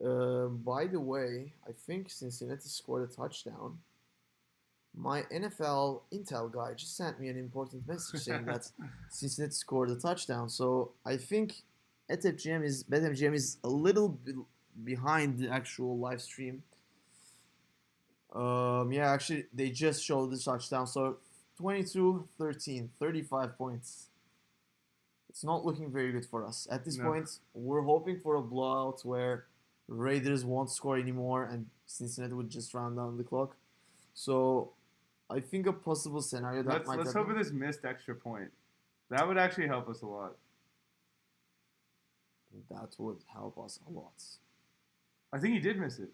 By the way, I think Cincinnati scored a touchdown. My NFL Intel guy just sent me an important message saying that Cincinnati scored a touchdown. So I think BetMGM is a little bit behind the actual live stream. Actually, they just showed the touchdown. So 22-13, 35 points. It's not looking very good for us. At this point, we're hoping for a blowout where Raiders won't score anymore and Cincinnati would just round down the clock. So I think a possible scenario that let's hope for this missed extra point. That would actually help us a lot. That would help us a lot. I think he did miss it.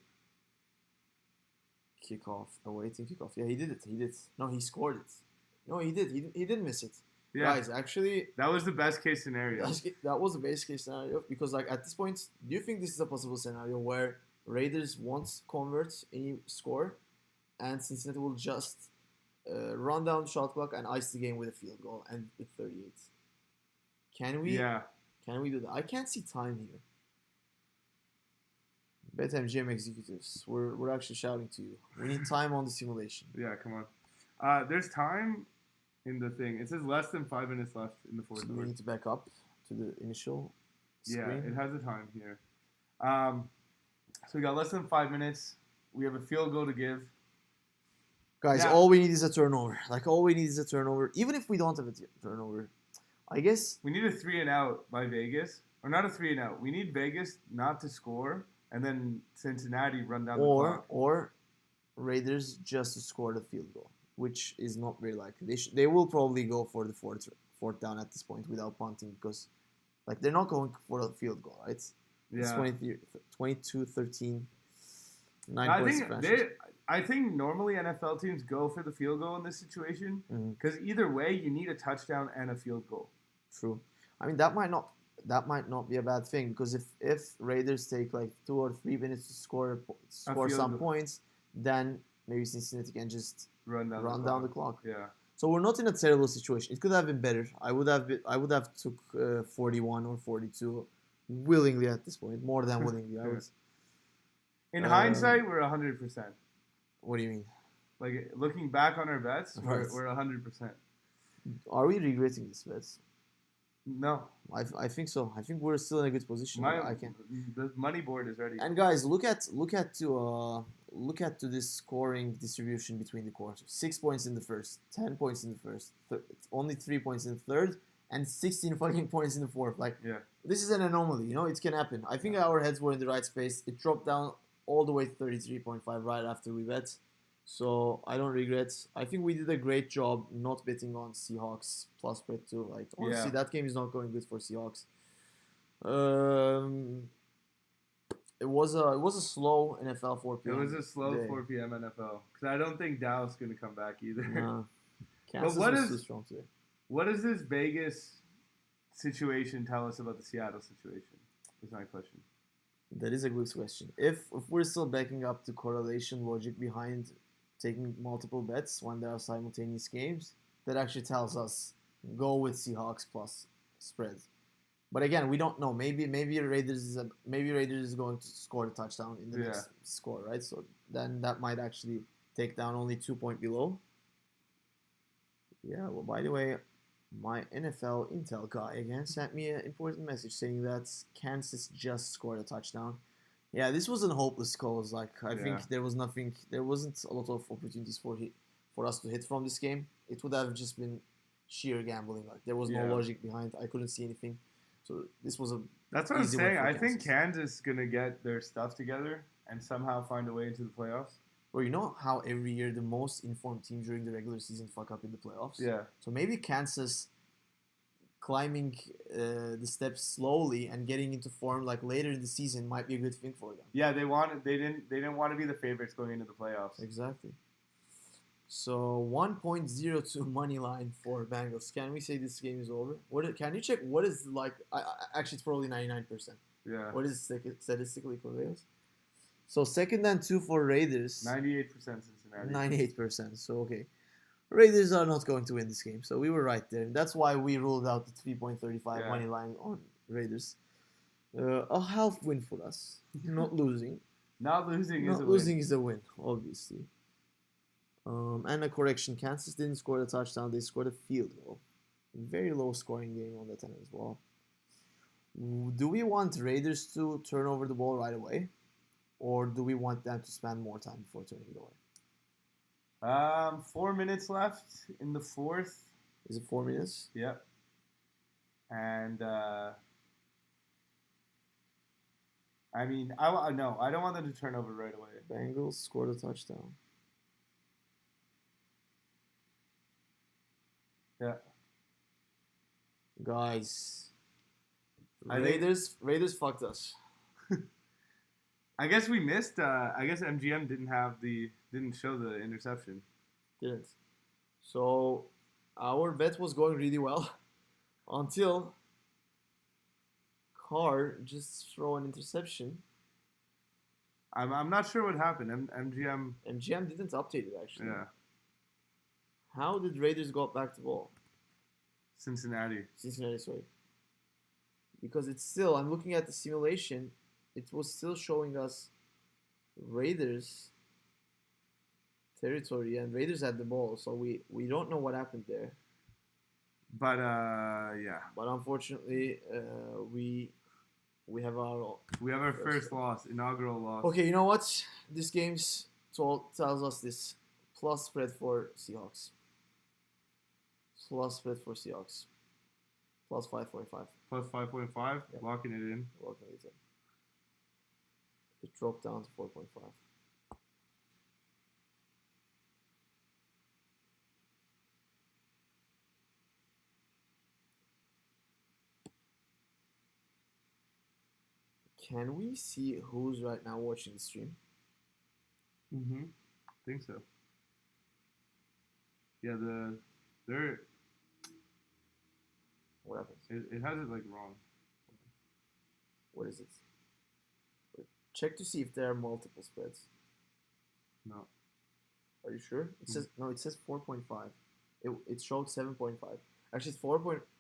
Kickoff, awaiting kickoff. Yeah, he did it. No, he scored it. No, he did. He did miss it. Yeah. Guys, actually, that was the best case scenario. That was the best case scenario because, like, at this point, do you think this is a possible scenario where Raiders won't convert any score, and Cincinnati will just run down the shot clock and ice the game with a field goal and with 38? Can we? Yeah. Can we do that? I can't see time here. BetMGM executives, we're actually shouting to you. We need time on the simulation. Yeah, come on. There's time in the thing. It says less than 5 minutes left in the fourth quarter. We need to back up to the initial screen. Yeah, it has a time here. So we got less than 5 minutes. We have a field goal to give. Guys, all we need is a turnover. Like, all we need is a turnover. Even if we don't have a turnover, I guess... We need a 3-and-out by Vegas. Or not a 3-and-out. We need Vegas not to score, and then Cincinnati run down the clock. Or Raiders just to score the field goal, which is not very likely. They will probably go for the fourth down at this point without punting because, like, they're not going for a field goal, right? Yeah. It's 22-13, 9 points. I think normally NFL teams go for the field goal in this situation because either way you need a touchdown and a field goal. True. I mean, that might not be a bad thing because if Raiders take like 2 or 3 minutes to score some points, then maybe Cincinnati can just run down the clock. Yeah. So we're not in a terrible situation. It could have been better. I would have took 41 or 42 willingly at this point, more than willingly. In hindsight, we're 100%. What do you mean? Like, looking back on our bets, we're 100%. Are we regretting this bets? No. I think so. I think we're still in a good position. The money board is ready. And guys, look at this scoring distribution between the quarters. 6 points in the first, 10 points in the first, only 3 points in the third, and 16 fucking points in the fourth. Like, Yeah. this is an anomaly. You know, it can happen. I think our heads were in the right space. It dropped down all the way to 33.5 right after we bet. So I don't regret. I think we did a great job not betting on Seahawks plus spread too. Like, honestly, that game is not going good for Seahawks. It was a slow NFL 4 p.m. It was a slow day. 4 p.m. NFL because I don't think Dallas is going to come back either. No. Kansas what was is- too strong today. What does this Vegas situation tell us about the Seattle situation? Is my question. That is a good question. If we're still backing up the correlation logic behind taking multiple bets when there are simultaneous games, that actually tells us go with Seahawks plus spread. But again, we don't know. Maybe Raiders is going to score a touchdown in the next score, right? So then that might actually take down only 2 points below. Yeah. Well, by the way, my NFL Intel guy again sent me an important message saying that Kansas just scored a touchdown. Yeah, this was a hopeless cause. Like I think there wasn't a lot of opportunities for us to hit from this game. It would have just been sheer gambling. Like there was no logic behind. I couldn't see anything. So this was a. That's what I'm saying. I think Kansas is gonna get their stuff together and somehow find a way into the playoffs. Well, you know how every year the most informed team during the regular season fuck up in the playoffs? Yeah. So maybe Kansas climbing the steps slowly and getting into form like later in the season might be a good thing for them. Yeah, they didn't want to be the favorites going into the playoffs. Exactly. So 1.02 money line for Bengals. Can we say this game is over? Can you check what is like? Actually, it's probably 99%. Yeah. What is statistically for Bengals? So 2nd and 2 for Raiders. 98% Cincinnati. 98%. So okay, Raiders are not going to win this game. So we were right there. That's why we ruled out the 3.35 money line on Raiders. A half win for us. Not losing. Not losing is a win, obviously. And a correction. Kansas didn't score the touchdown. They scored a field goal. Very low scoring game on that end as well. Do we want Raiders to turn over the ball right away? Or do we want them to spend more time before turning it over? 4 minutes left in the fourth. Is it 4 minutes? Yep. And I mean, I don't want them to turn over right away. Bengals scored a touchdown. Yeah. Guys, Raiders fucked us. I guess we missed. I guess MGM didn't show the interception. Didn't. So our bet was going really well until Carr just throw an interception. I'm not sure what happened. MGM didn't update it actually. Yeah. How did Raiders got back to ball? Cincinnati, sorry. Because it's still, I'm looking at the simulation, it was still showing us Raiders territory and Raiders had the ball, so we don't know what happened there. But yeah. But unfortunately, we have our first loss, inaugural loss. Okay, you know what? This game's tells us this. Plus spread for Seahawks. Plus spread for Seahawks. Plus 5.5. Plus 5.5. Yep. Locking it in. Locking it in. It dropped down to 4.5. Can we see who's right now watching the stream? Mm-hmm. I think so. Yeah, they're. What happens? It has it like wrong. What is it? Check to see if there are multiple spreads. No. Are you sure? It says no. It says 4.5. It showed 7.5. Actually,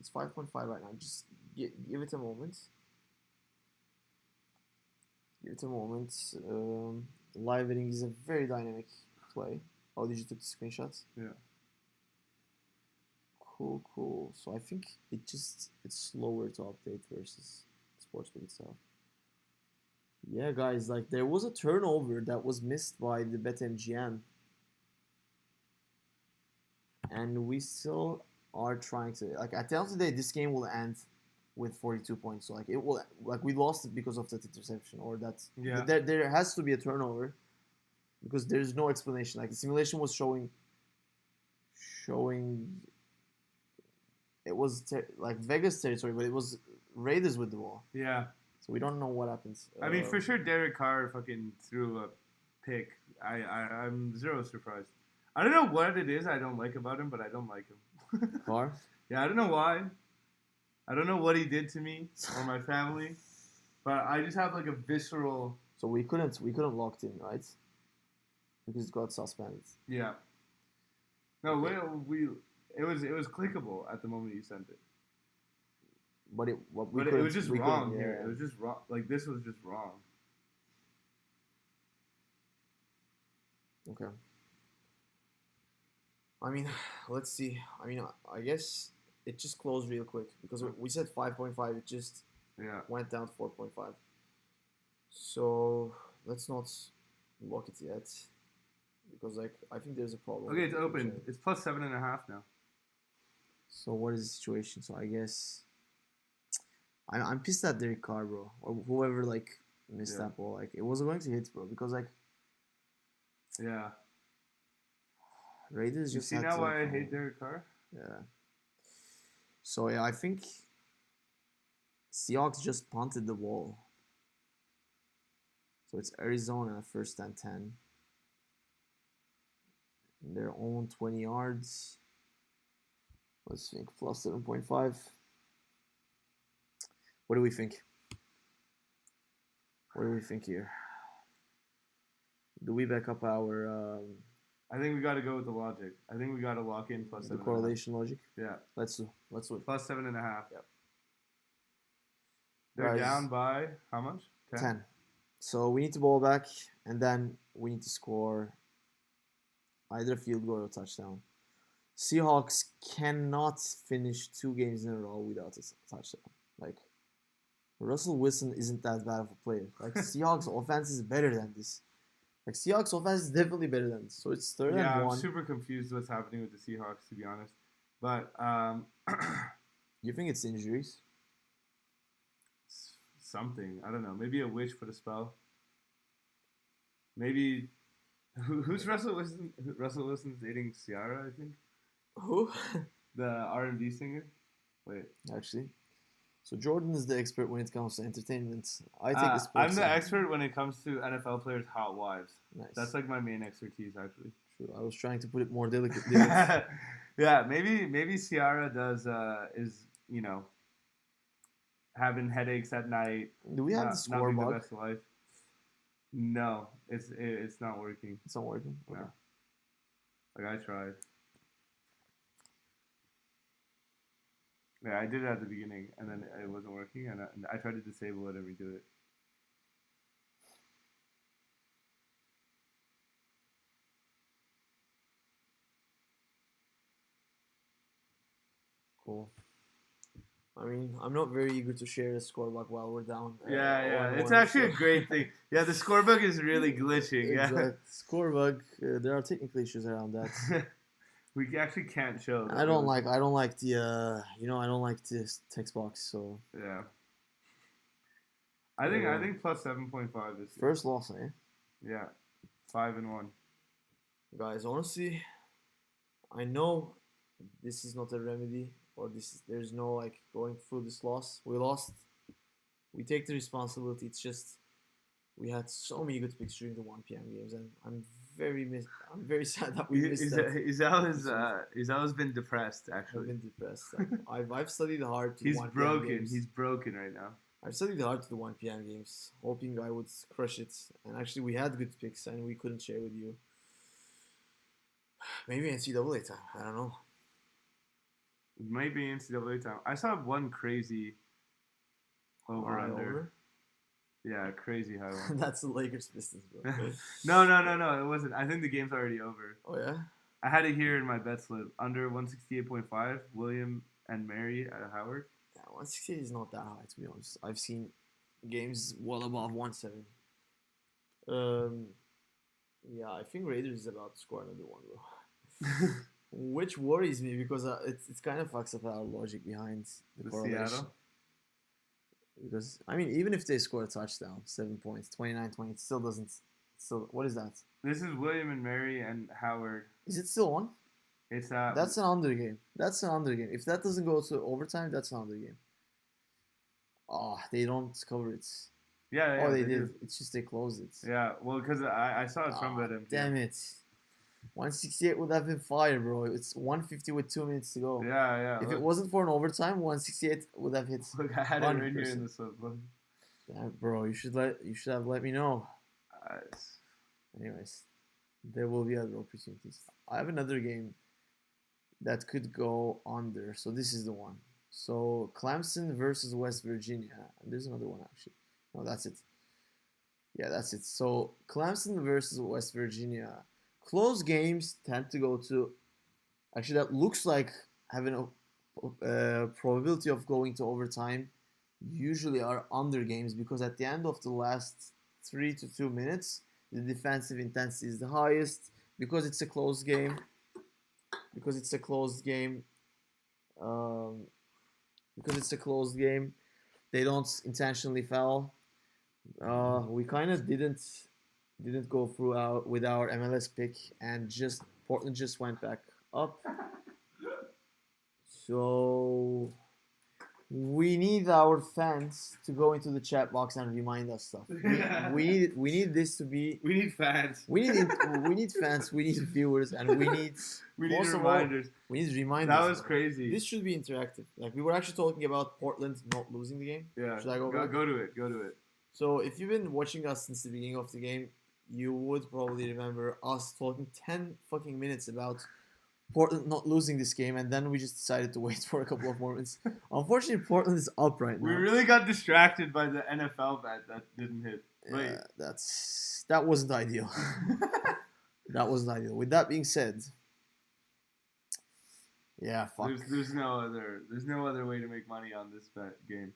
it's 5.5 right now. Just give it a moment. Give it a moment. Live betting is a very dynamic play. Oh, did you take the screenshots? Yeah. Cool. So I think it's slower to update versus Sportsbook itself. Yeah, guys, like there was a turnover that was missed by the BetMGM. And we still are trying to like at the end of the day, this game will end with 42 points. So like it will like we lost it because of that interception or that there has to be a turnover because there's no explanation. Like the simulation was showing it was like Vegas territory, but it was Raiders with the ball. Yeah. So we don't know what happens. I mean, for sure, Derek Carr fucking threw a pick. I'm zero surprised. I don't know what it is I don't like about him, but I don't like him. Carr? Yeah, I don't know why. I don't know what he did to me or my family, but I just have like a visceral. So we couldn't lock in, right? Because it got suspended. Yeah. No, okay. It was clickable at the moment you sent it. But it was just wrong here. Yeah. It was just wrong. Like this was just wrong. Okay. I mean, let's see. I mean, I guess it just closed real quick because we said 5.5. It just went down to 4.5. So let's not lock it yet because like I think there's a problem. Okay, it's open. It's plus 7.5 now. So what is the situation? So I guess I'm pissed at Derek Carr, bro, or whoever like missed that ball. Like it was going to hit, bro, because like Raiders just. You see now why I hate Derek Carr? Yeah. So yeah, I think Seahawks just punted the ball. So it's Arizona first and 10. Their own 20 yards. Let's think plus 7.5. What do we think? What do we think here? Do we back up our? I think we got to go with the logic. I think we got to lock in plus the correlation logic. Yeah. Let's do it. Plus 7.5. Yep. They're down by how much? 10. So we need to ball back, and then we need to score either a field goal or a touchdown. Seahawks cannot finish 2 games in a row without a touchdown. Like, Russell Wilson isn't that bad of a player. Like, Seahawks offense is better than this. Like, Seahawks offense is definitely better than this. So it's 3rd and 1. Yeah, I'm super confused what's happening with the Seahawks, to be honest. But, you think it's injuries? Something. I don't know. Maybe a witch put a spell. Maybe... Who's Russell Wilson? Russell Wilson's dating Ciara, I think. Who? The R&B singer. Wait. Actually. So Jordan is the expert when it comes to entertainment. I take the sports. I'm the expert when it comes to NFL players' hot wives. Nice. That's like my main expertise, actually. True. I was trying to put it more delicately. Yeah, maybe Ciara is having headaches at night. Do we have the score bug? The best of life. No, it's not working. It's not working. Okay. No. Like I tried. Yeah, I did it at the beginning, and then it wasn't working, and I tried to disable it and redo it. Cool. I mean, I'm not very eager to share the scorebook while we're down. Yeah. It's actually a great thing. Yeah, the scorebook is really glitching. Yeah. Exactly. Scorebook, there are technical issues around that. We actually can't show. I don't like the, I don't like this text box. So. Yeah. I think plus 7.5 is first loss, eh? Yeah, 5-1. Guys, honestly, I know this is not a remedy. Or there's no like going through this loss. We lost. We take the responsibility. It's just we had so many good picks during the 1 p.m. games, and I'm very sad that we missed that. Izal's been depressed. Actually, I've been depressed. I've studied hard. To He's the 1 broken. PM games. He's broken right now. I've studied hard to the 1 p.m. games, hoping I would crush it. And actually, we had good picks, and we couldn't share with you. Maybe NCAA time. I don't know. It might be NCAA time. I saw one crazy over-under. Yeah, crazy high one. That's the Lakers Pistons, bro. No, it wasn't. I think the game's already over. Oh, yeah? I had it here in my bet slip. Under 168.5, William and Mary at Howard. Yeah, 168 is not that high, to be honest. I've seen games well above 170. Yeah, I think Raiders is about to score another one, bro. Which worries me because it's kind of fucks up our logic behind the correlation. Seattle? Because, I mean, even if they score a touchdown, 7 points, 29-20, it still doesn't. So, what is that? This is William and Mary and Howard. Is it still on? It's That's an under game. That's an under game. If that doesn't go to overtime, that's an under game. Oh, they don't cover it. Yeah, oh, they did. It's just they closed it. Yeah, well, because I saw it from that. Damn it. 168 would have been fire, bro. It's 150 with 2 minutes to go. Yeah. If it wasn't for an overtime, 168 would have hit. Look, I had 100%. It right here in the sub. Damn, bro, you should have let me know. Anyways, there will be other opportunities. I have another game that could go under. So this is the one. So Clemson versus West Virginia. And there's another one actually. No, that's it. Yeah, that's it. So Clemson versus West Virginia. Close games tend to go to, actually that looks like having a probability of going to overtime usually are under games because at the end of the last 3 to 2 minutes, the defensive intensity is the highest because it's a close game. Because it's a closed game, they don't intentionally foul. We kind of didn't go through with our MLS pick, and Portland just went back up. So we need our fans to go into the chat box and remind us stuff. We need this to be. We need fans. We need fans. We need viewers, and we need reminders. We need reminders. That was crazy. This should be interactive. Like we were actually talking about Portland not losing the game. Yeah. Should I go to it. Go to it. So if you've been watching us since the beginning of the game, you would probably remember us talking 10 fucking minutes about Portland not losing this game, and then we just decided to wait for a couple of more minutes. Unfortunately, Portland is up right now. We really got distracted by the NFL bet that didn't hit. Yeah, that wasn't ideal. That wasn't ideal. With that being said, yeah, fuck. There's no other way to make money on this bet game.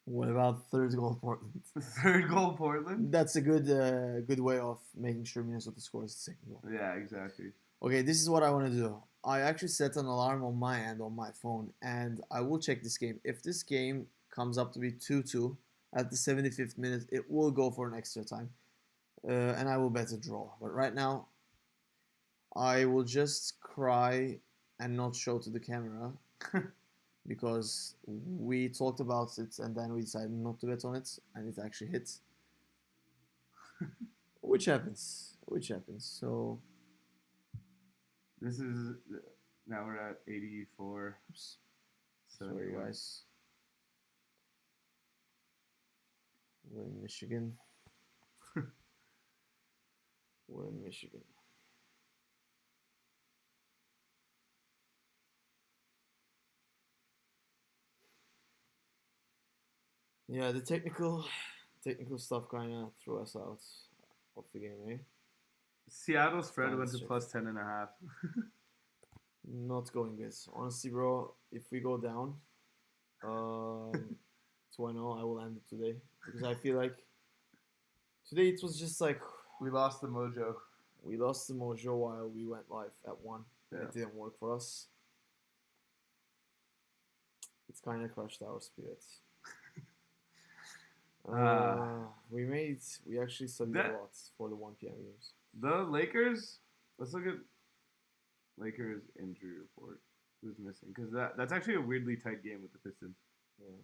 What about third goal Portland? Third goal Portland? That's a good way of making sure Minnesota scores the second goal. Yeah, exactly. Okay, this is what I want to do. I actually set an alarm on my end on my phone, and I will check this game. If this game comes up to be 2-2 at the 75th minute, it will go for an extra time, and I will bet a draw. But right now, I will just cry and not show to the camera because we talked about it and then we decided not to bet on it, and it actually hit. Which happens. So this is now we're at 84. Oops. Sorry guys. We're in Michigan. Yeah, the technical stuff kind of threw us out of the game, eh? Seattle spread went to plus 10.5. Not going good. Honestly, bro, if we go down 2-0, I will end it today. Because I feel like today it was just like... We lost the mojo. We lost the mojo while we went live at 1. Yeah. It didn't work for us. It's kind of crushed our spirits. We actually studied a lot for the 1 p.m. games. The Lakers, let's look at Lakers injury report. Who's missing? Because that's actually a weirdly tight game with the Pistons. Yeah.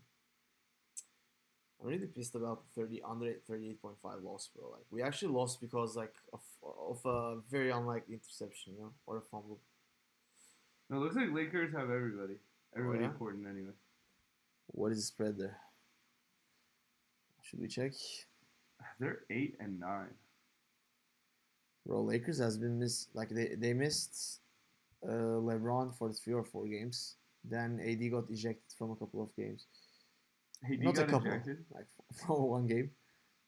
I'm really pissed about the 38.5 loss, bro. Like we actually lost because like of a very unlikely interception, or a fumble. No, it looks like Lakers have everybody. Everybody yeah? important anyway. What is the spread there? Should we check? They're 8 and 9. Bro, Lakers has been missed. Like they missed LeBron for 3 or 4 games. Then AD got ejected from a couple of games. AD Not got a couple, ejected? like from 1 game.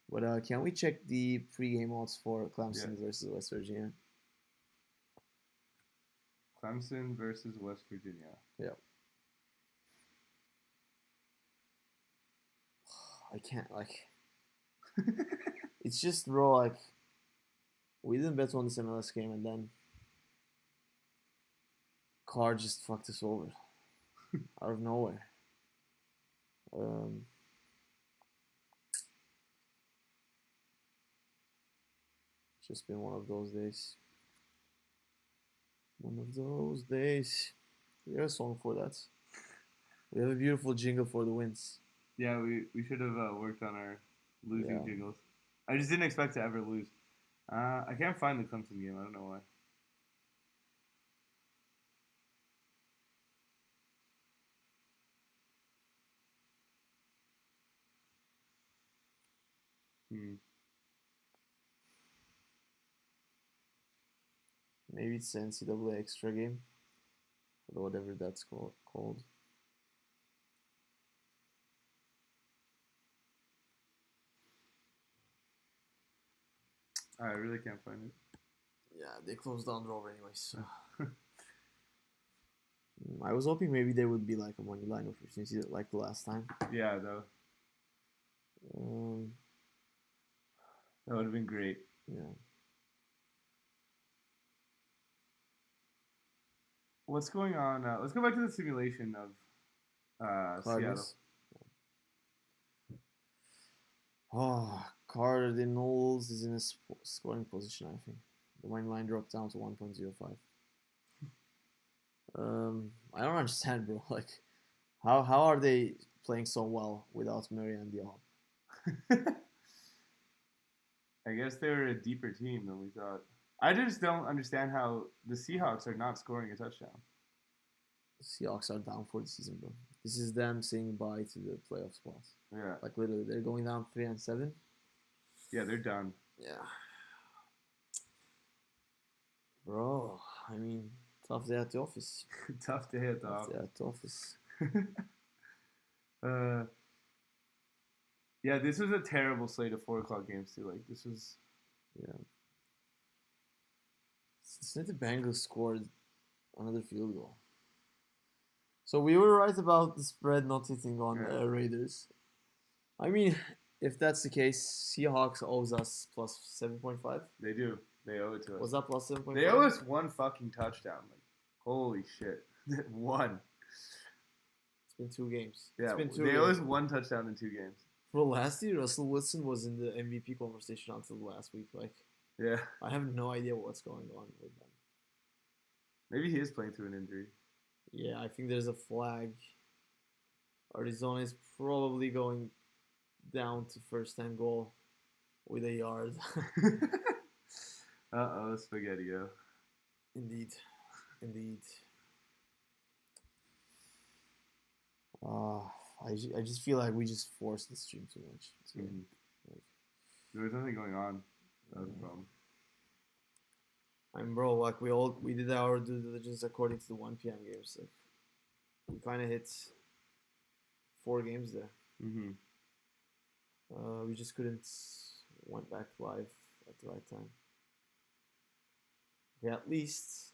But can we check the pre-game odds for Clemson versus West Virginia? Clemson versus West Virginia. Yeah. I can't, like... It's just, bro, like... We didn't bet on this MLS game, and then... Carr just fucked us over out of nowhere. Just been one of those days. One of those days. We have a song for that. We have a beautiful jingle for the wins. Yeah, we should have worked on our losing jingles. I just didn't expect to ever lose. I can't find the Clemson game. I don't know why. Maybe it's the NCAA extra game. Or whatever that's called. I really can't find it. Yeah, they closed down Rover anyway, so. I was hoping maybe there would be like a money line opportunity like the last time. Yeah, though. That would have been great. Yeah. What's going on? Let's go back to the simulation of Seattle. Oh, Cardinals is in a scoring position, I think. The money line dropped down to 1.05. I don't understand, bro. Like, how are they playing so well without Murray and Diop? I guess they're a deeper team than we thought. I just don't understand how the Seahawks are not scoring a touchdown. The Seahawks are down for the season, bro. This is them saying bye to the playoff spots. Yeah. Like, literally, they're going down 3-7. Yeah, they're done. Yeah. Bro, I mean, tough day at the office. Tough day at the office. Yeah, this was a terrible slate of 4 o'clock games too. Like this was. Yeah. Cincinnati Bengals scored another field goal. So we were right about the spread not hitting on Raiders. I mean, if that's the case, Seahawks owes us plus 7.5. They do. They owe it to us. Was that plus 7.5? They owe us one fucking touchdown. Like, holy shit. One. It's been 2 games. Yeah, it's been 2 they games. owe us one touchdown in 2 games. Bro, last year, Russell Wilson was in the MVP conversation until last week. Like, yeah. I have no idea what's going on with them. Maybe he is playing through an injury. Yeah, I think there's a flag. Arizona is probably going down to first and goal with a yard. Uh-oh, Spaghetti-O. Indeed. I just feel like we just forced the stream too much. Mm-hmm. There was nothing going on. That was the problem. Bro, like we did our due diligence according to the 1 p.m. games. Like, we kind of hit 4 games there. Mm-hmm. We just couldn't went back live at the right time. Okay, at least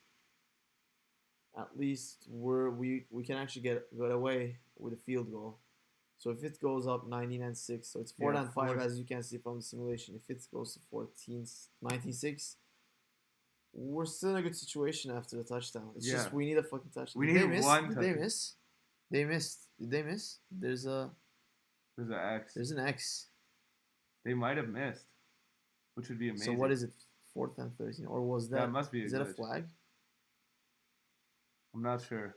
we can actually get away with a field goal. So if it goes up 19-6, so it's 4-5 as you can see from the simulation. If it goes to 19-6, we're still in a good situation after the touchdown. It's just we need a fucking touchdown. We need one touchdown. They missed. Did they miss? There's an X. There's an X. They might have missed, which would be amazing. So what is it? 4th and 13, or was that? That must be. Is that a flag? I'm not sure.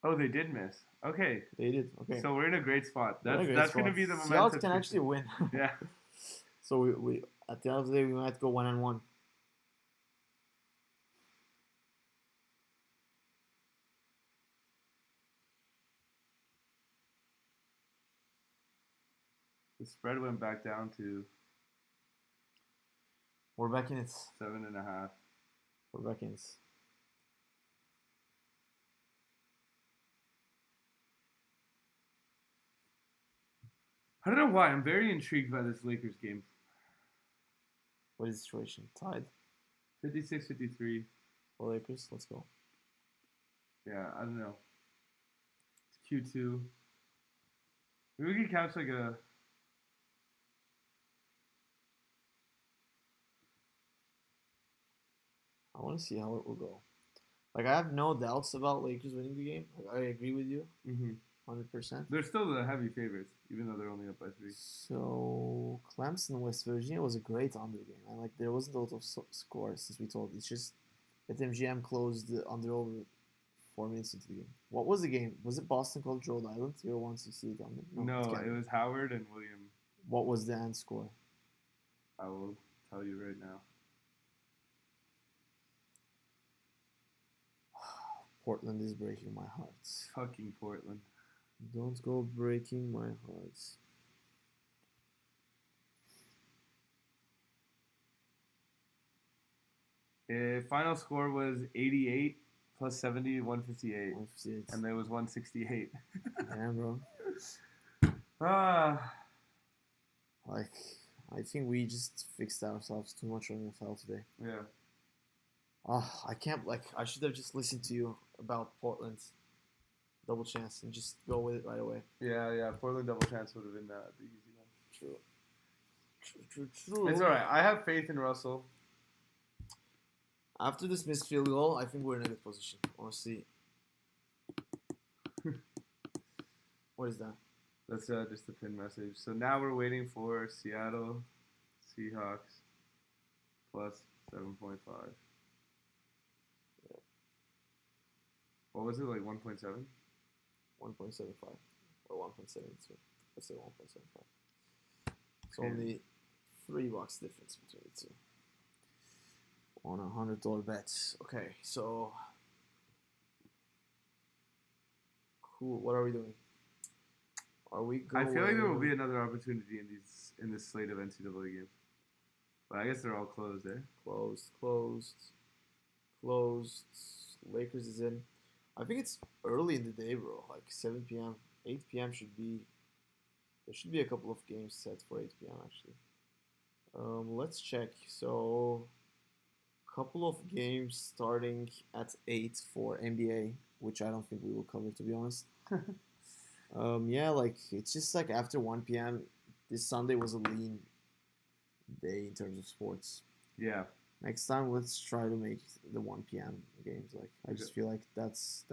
Oh, they did miss. Okay. They did. Okay. So we're in a great spot. That's going to be the momentum. Seahawks can actually win. Yeah. So we at the end of the day we might go 1-1. The spread went back down to. We're back in it. 7.5. We're back in it. I don't know why. I'm very intrigued by this Lakers game. What is the situation? Tied? 56-53. for Lakers. Let's go. Yeah, I don't know. It's Q2. Maybe we could couch like a. I want to see how it will go. Like, I have no doubts about Lakers winning the game. Like, I agree with you, 100%. They're still the heavy favorites, even though they're only up by 3. So Clemson, West Virginia was a great under game. And like, there wasn't a lot of scores since we told. It's just that MGM closed the under over 4 minutes into the game. What was the game? Was it Boston called Rhode Island? 0-168 under? No, it was Howard and William. What was the end score? I will tell you right now. Portland is breaking my heart. Fucking Portland. Don't go breaking my heart. Final score was 88 plus 70, 158. 158. And there was 168. Damn, bro. Like, I think we just fixed ourselves too much on NFL today. Yeah. I can't, like, I should have just listened to you about Portland. Double chance and just go with it right away. Yeah. Portland double chance would have been the easy one. True. It's alright. I have faith in Russell. After this missed field goal, I think we're in a good position. Honestly. What is that? That's just a pin message. So now we're waiting for Seattle Seahawks plus 7.5. Yeah. What was it, like 1.7? 1.75 or 1.72. Let's say 1.75. It's only $3 difference between the two. On $100 bets. Okay, so cool. What are we doing? Are we going? I feel like there will be another opportunity in this slate of NCAA games, but I guess they're all closed there. Closed. Lakers is in. I think it's early in the day, bro. Like 7 p.m., 8 p.m. should be. There should be a couple of games set for 8 p.m. actually. Let's check. So, couple of games starting at 8 for NBA, which I don't think we will cover, to be honest. Yeah, like it's just like after 1 p.m. This Sunday was a lean day in terms of sports. Yeah. Next time, let's try to make the 1 p.m. games. Like I just feel like that's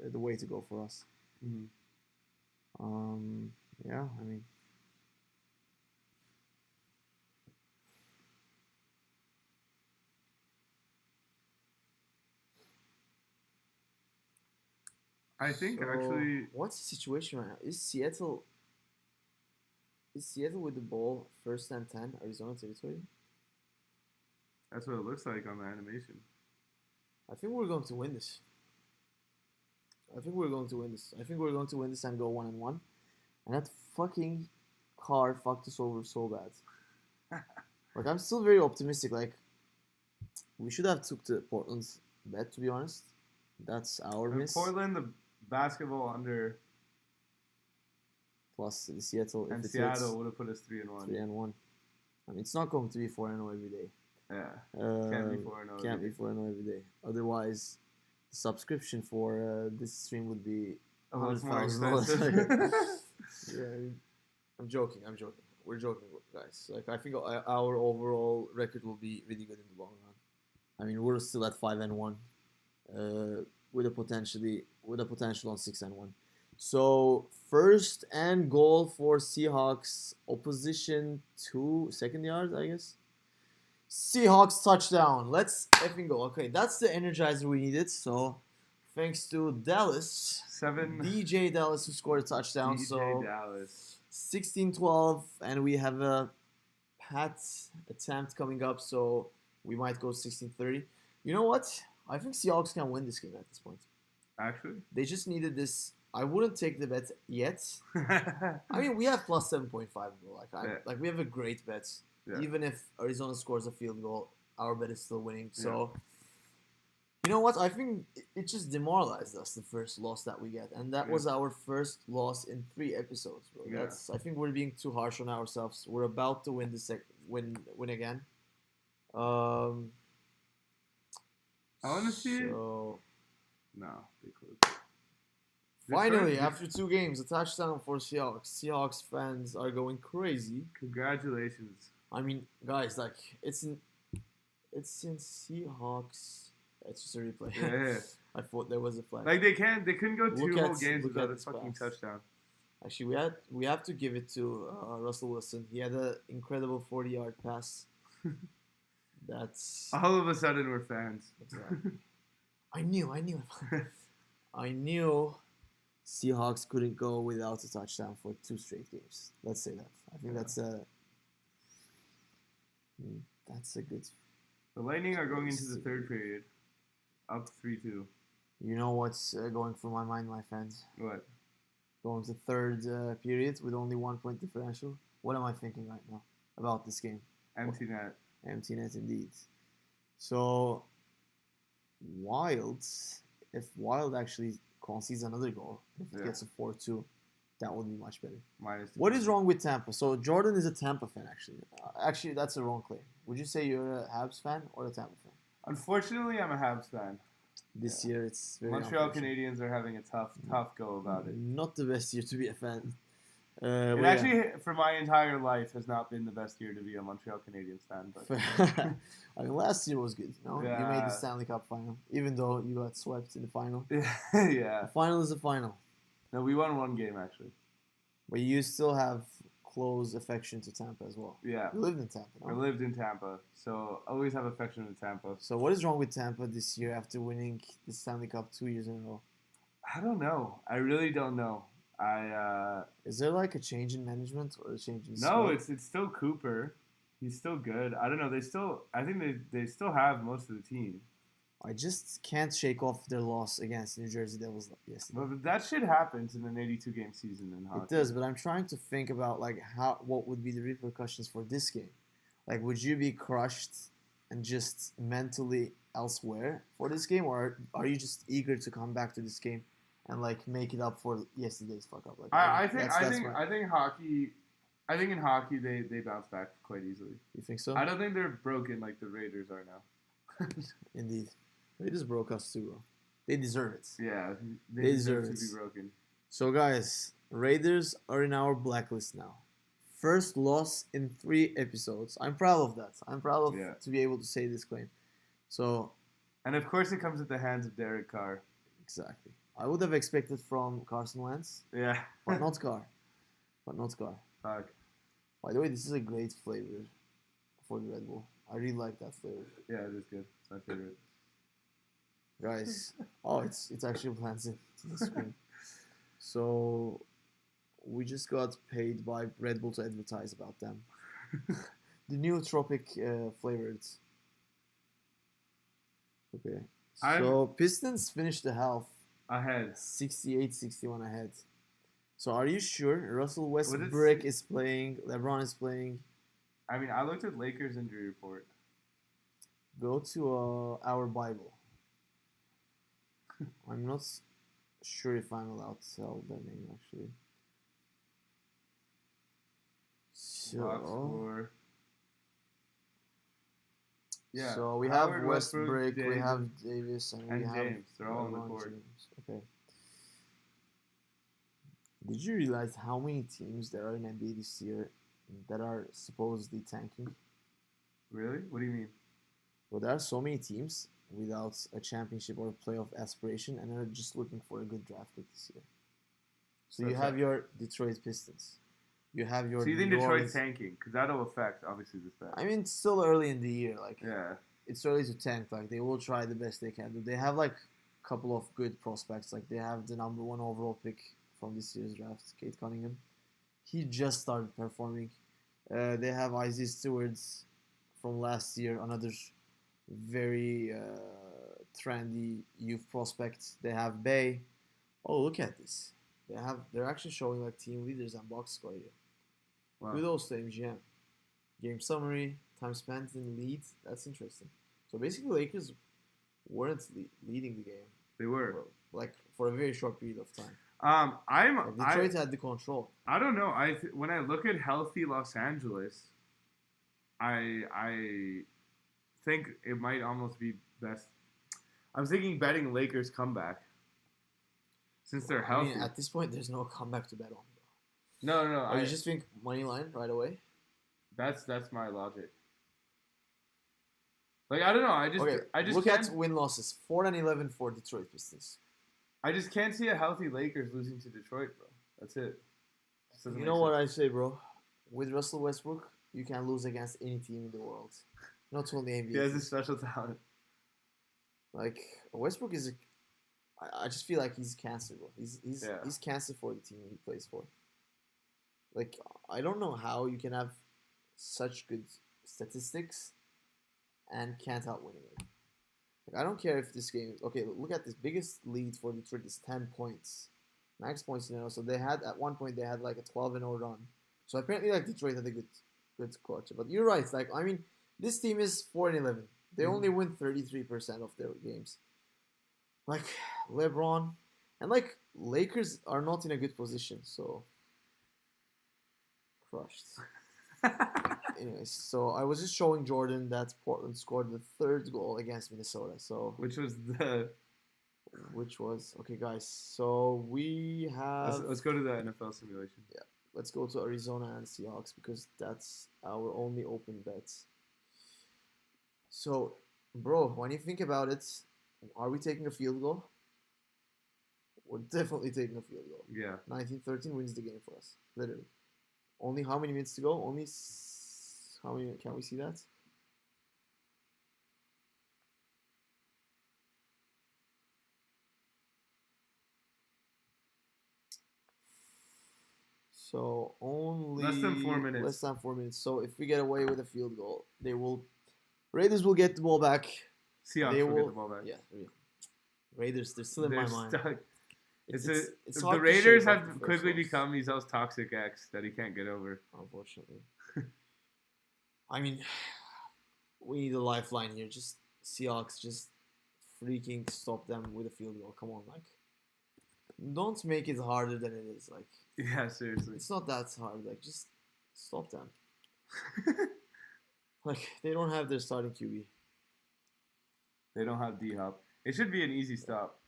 the way to go for us. Mm-hmm. Yeah, I mean. I think So, actually. what's the situation right now? Is Seattle with the ball first and 10, Arizona territory? That's what it looks like on the animation. I think we're going to win this. I think we're going to win this and go 1-1. And that fucking car fucked us over so bad. Like, I'm still very optimistic. Like, we should have took the Portland's bet, to be honest. That's our miss. Portland, the basketball under. Plus the Seattle. And Seattle would have put us 3-1. 3-1. I mean, it's not going to be 4-0 every day. Yeah. Can't be 4-0. Can't be 4-0 every day. Otherwise, the subscription for this stream would be $100,000. Yeah, I'm joking. We're joking, guys. Like, I think our overall record will be really good in the long run. I mean, we're still at 5-1, with a potential on 6-1. So first and goal for Seahawks, opposition to second yard, I guess. Seahawks touchdown. Let's effing go. Okay, that's the energizer we needed. So thanks to Dallas, DJ Dallas, who scored a touchdown. DJ Dallas. 16-12, and we have a pat attempt coming up, so we might go 16-30. You know what? I think Seahawks can win this game at this point. Actually? They just needed this. I wouldn't take the bet yet. I mean, we have plus 7.5, bro. Like we have a great bet. Yeah. Even if Arizona scores a field goal, our bet is still winning. So, you know what? I think it just demoralized us, the first loss that we get. And that was our first loss in 3 episodes, bro. Yeah. I think we're being too harsh on ourselves. We're about to win win again. I want to see it. So No, they closed. finally, after 2 games, a touchdown for Seahawks. Seahawks fans are going crazy. Congratulations. I mean, guys, like it's in Seahawks. It's just a replay. Yeah. I thought there was a flag. Like they couldn't go two whole games look without at a this fucking pass. touchdown. Actually, we have to give it to Russell Wilson. He had an incredible 40-yard pass. That's All of a sudden we're fans. exactly. I knew. I knew Seahawks couldn't go without a touchdown for 2 straight games. Let's say that. I think that's a good. The Lightning are going into the third period, up 3-2. You know what's going through my mind, my friends? What? Going to third period with only 1 point differential. What am I thinking right now about this game? Empty net. Empty net indeed. So, if Wild actually concedes another goal, if it gets a 4-2, that would be much better. -2. What is wrong with Tampa? So, Jordan is a Tampa fan, actually. Actually, that's a wrong claim. Would you say you're a Habs fan or a Tampa fan? Unfortunately, I'm a Habs fan. This year, it's very Montreal Canadiens are having a tough go about it. Not the best year to be a fan. It actually, for my entire life, has not been the best year to be a Montreal Canadiens fan. But I mean, last year was good. You Yeah. made the Stanley Cup final, even though you got swept in the final. Yeah. The final is a final. No, we won 1 game actually. But you still have close affection to Tampa as well. Yeah. You lived in Tampa, no? I lived in Tampa, so always have affection to Tampa. So what is wrong with Tampa this year after winning the Stanley Cup 2 years in a row? I don't know. I really don't know. Is there like a change in management or a change in No, scope? it's still Cooper. He's still good. I don't know. I think they still have most of the team. I just can't shake off their loss against New Jersey Devils yesterday. But that shit happens in an 82-game season in hockey. It does, but I'm trying to think about like what would be the repercussions for this game. Like, would you be crushed and just mentally elsewhere for this game, or are you just eager to come back to this game and like make it up for yesterday's fuck up? Like, I think hockey. I think in hockey they bounce back quite easily. You think so? I don't think they're broken like the Raiders are now. Indeed. They just broke us too, bro. They deserve it. Yeah, They deserve to it. be broken. So, guys, Raiders are in our blacklist now. First loss in 3 episodes. I'm proud of that. I'm proud of to be able to say this claim. So, and of course, it comes at the hands of Derek Carr. Exactly. I would have expected from Carson Wentz. Yeah. But not Carr. Fuck. By the way, this is a great flavor for the Red Bull. I really like that flavor. Yeah, it is good. It's my favorite. Guys, it's actually planted to the screen. So we just got paid by Red Bull to advertise about them. The new tropic flavored. Okay. So Pistons finished the half ahead, 68-61 ahead. So are you sure Russell Westbrook is playing? LeBron is playing. I mean, I looked at Lakers injury report. Go to our Bible. I'm not sure if I'm allowed to tell their name actually. So, yeah. So we have Westbrook, we have Davis, and we have James. They're all on the court. James. Okay. Did you realize how many teams there are in NBA this year that are supposedly tanking? Really? What do you mean? Well, there are so many teams without a championship or a playoff aspiration, and are just looking for a good draft pick this year. So you have your Detroit Pistons. You have your. So you think Detroit's tanking? Because that'll affect obviously this bet. I mean, it's still early in the year. Like, yeah, it's early to tank. Like, they will try the best they can do. They have like a couple of good prospects. Like, they have the number 1 overall pick from this year's draft, Kate Cunningham. He just started performing. They have Isaiah Stewart from last year, another very trendy youth prospect. They have Bay. Oh, look at this. They're actually showing like team leaders and box score here. Wow. Kudos to MGM. Game summary, time spent in lead. That's interesting. So basically, Lakers weren't leading the game. They were like for a very short period of time. Detroit had the control. I don't know. When I look at healthy Los Angeles, I think it might almost be best. I'm thinking betting Lakers comeback since they're healthy. I mean, at this point, there's no comeback to bet on. No. Or you just think money line right away? That's my logic. Like I don't know. I just look can't, at win losses. 4-11 for Detroit Pistons. I just can't see a healthy Lakers losing to Detroit, bro. That's it. You know what I say, bro? With Russell Westbrook, you can lose against any team in the world. Not only NBA. He has a special talent. Like Westbrook is I just feel like he's cancer, bro. He's cancer for the team he plays for. Like I don't know how you can have such good statistics and can't out winning it. Like, I don't care if this game is okay. Look at this biggest lead for Detroit is 10 points, max points. So they had at one point they had like a 12-0 run. So apparently like Detroit had a good quarter. But you're right. Like I mean, this team is 4-11. They only win 33% of their games. Like LeBron and like Lakers are not in a good position, so crushed. Anyways, so I was just showing Jordan that Portland scored the third goal against Minnesota. So which was okay, guys. So we have. Let's go to the NFL simulation. Yeah, let's go to Arizona and Seahawks because that's our only open bets. So, bro, when you think about it, are we taking a field goal? We're definitely taking a field goal. Yeah. 19-13 wins the game for us, literally. Only how many minutes to go? How many? Can we see that? So only less than 4 minutes. Less than 4 minutes. So if we get away with a field goal, Raiders will get the ball back. Seahawks will get the ball back. Yeah, Raiders, they're still in my mind. Stuck. It's hard the to Raiders shake off have the quickly first become these toxic ex that he can't get over. Unfortunately. I mean, we need a lifeline here. Just Seahawks, just freaking stop them with a field goal. Come on, like, don't make it harder than it is. Like, yeah, seriously, it's not that hard. Like, just stop them. Like, they don't have their starting QB. They don't have D-Hop. It should be an easy stop.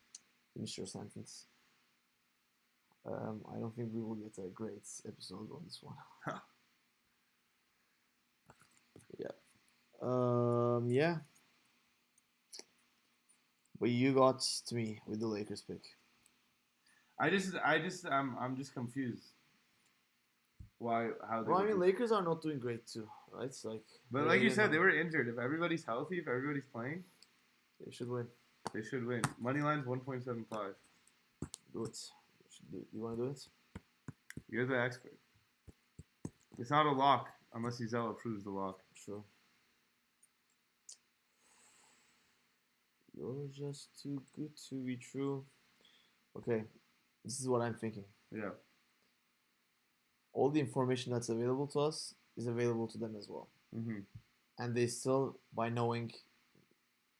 Finish your sentence. I don't think we will get a great episode on this one. Yeah. But you got to me with the Lakers pick. I'm just confused. How they? Well, I mean, Lakers are not doing great too, right? It's like. But like you said, they were injured. If everybody's healthy, if everybody's playing, they should win. They should win. Money line's 1.75. Do it. You want to do it? You're the expert. It's not a lock unless Giselle approves the lock. Sure. You're just too good to be true. Okay, this is what I'm thinking. Yeah. All the information that's available to us is available to them as well. Mm-hmm. And they still, by knowing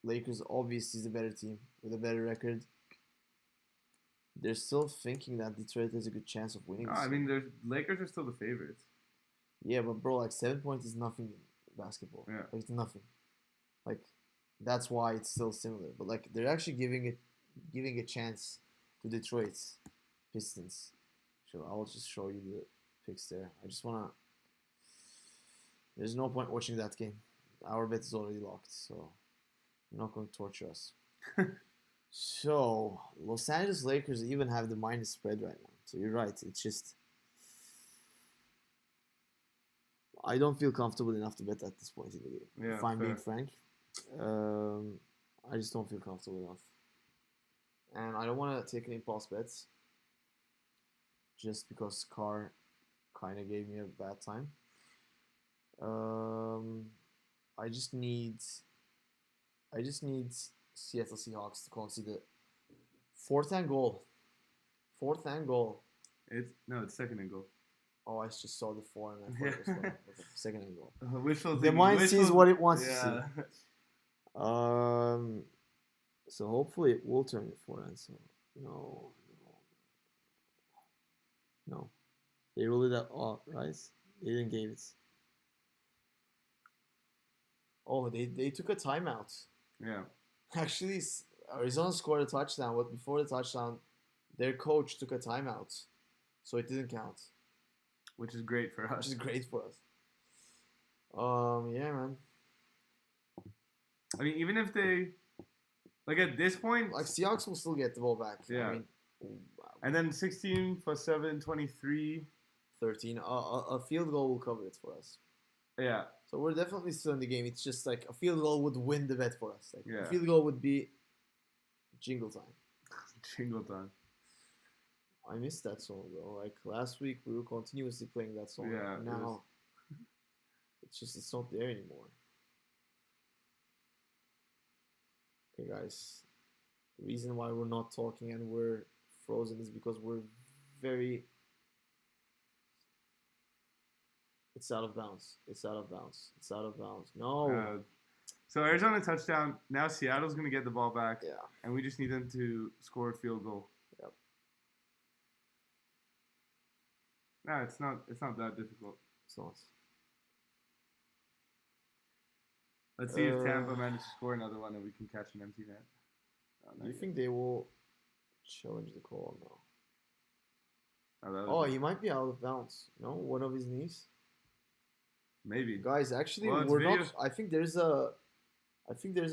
Lakers obviously is a better team with a better record, they're still thinking that Detroit has a good chance of winning. I mean, the Lakers are still the favorites. Yeah, but bro, like 7 points is nothing in basketball. Yeah. Like, it's nothing. Like, that's why it's still similar. But like, they're actually giving a chance to Detroit's Pistons. So I'll just show you the picks there. I just wanna. There's no point watching that game. Our bet is already locked, so I'm not going to torture us. So Los Angeles Lakers even have the minus spread right now. So you're right. It's just I don't feel comfortable enough to bet at this point in the game. Yeah, if I'm fair. being frank, I just don't feel comfortable enough, and I don't want to take an impulse bets. Just because Carr kind of gave me a bad time. I just need Seattle Seahawks to concede fourth and goal. It's second and goal. Oh, I just saw the 4 and I thought it was okay, second and goal. Wishful The thinking. mind sees what it wants to Yeah. see. So hopefully it will turn it 4 and so no. They ruled it out, right? They didn't give it. Oh, they took a timeout. Yeah. Actually, Arizona scored a touchdown, but before the touchdown, their coach took a timeout, so it didn't count. Which is great for us. Which is great for us. Yeah, man. I mean, even if they, like at this point, like Seahawks will still get the ball back. Yeah. I mean, and then 16 plus 7, 23. 13. A field goal will cover it for us. Yeah. So we're definitely still in the game. It's just like a field goal would win the bet for us. Like Yeah. A field goal would be jingle time. Jingle time. I missed that song though. Like last week, we were continuously playing that song. Yeah. Now, it's not there anymore. Okay, guys. The reason why we're not talking and we're frozen is because we're very. It's out of bounds. It's out of bounds. It's out of bounds. No. So Arizona touchdown. Now Seattle's going to get the ball back. Yeah. And we just need them to score a field goal. Yep. No, it's not that difficult. It's not. Let's see if Tampa manages to score another one and we can catch an empty net. Do you think they will challenge the call now? Oh, he might be out of bounds. No, one of his knees. Maybe. Guys, actually, we're not. I think there's a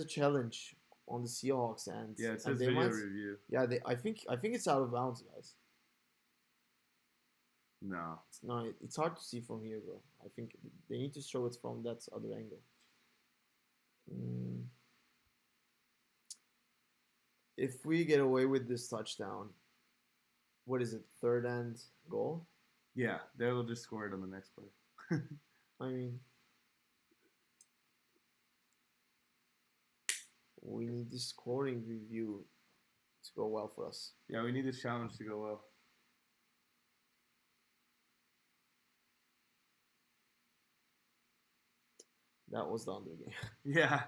challenge on the Seahawks and yeah, it says and they video might, review. Yeah, I think it's out of bounds, guys. No. It's hard to see from here, bro. I think they need to show it from that other angle. If we get away with this touchdown, what is it? 3rd and goal? Yeah, they will just score it on the next play. I mean, we need this scoring review to go well for us. Yeah, we need this challenge to go well. That was the under game. Yeah.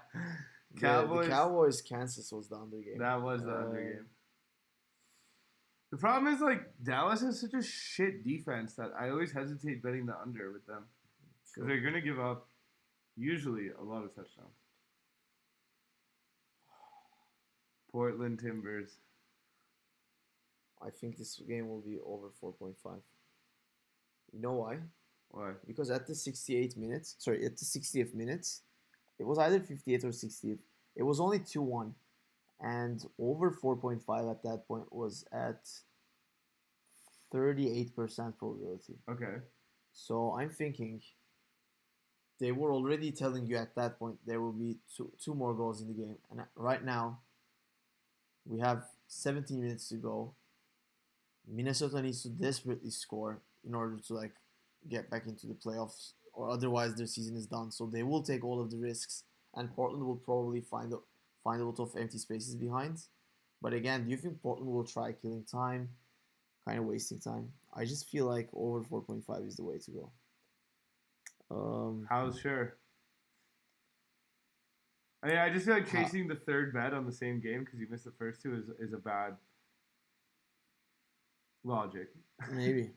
The Cowboys Kansas was the under game. That was the under game. The problem is, like, Dallas has such a shit defense that I always hesitate betting the under with them. Because they're going to give up, usually, a lot of touchdowns. Portland Timbers. I think this game will be over 4.5. You know why? Why? Because at the 60th minute, it was either 58th or 60th. It was only 2-1. And over 4.5 at that point was at 38% probability. Okay. So I'm thinking they were already telling you at that point there will be two more goals in the game. And right now, we have 17 minutes to go. Minnesota needs to desperately score in order to like get back into the playoffs, or otherwise their season is done. So they will take all of the risks, and Portland will probably find a lot of empty spaces behind. But again, do you think Portland will try killing time, kind of wasting time? I just feel like over 4.5 is the way to go. How's sure? I just feel like chasing the third bet on the same game because you missed the first two is a bad logic. Maybe.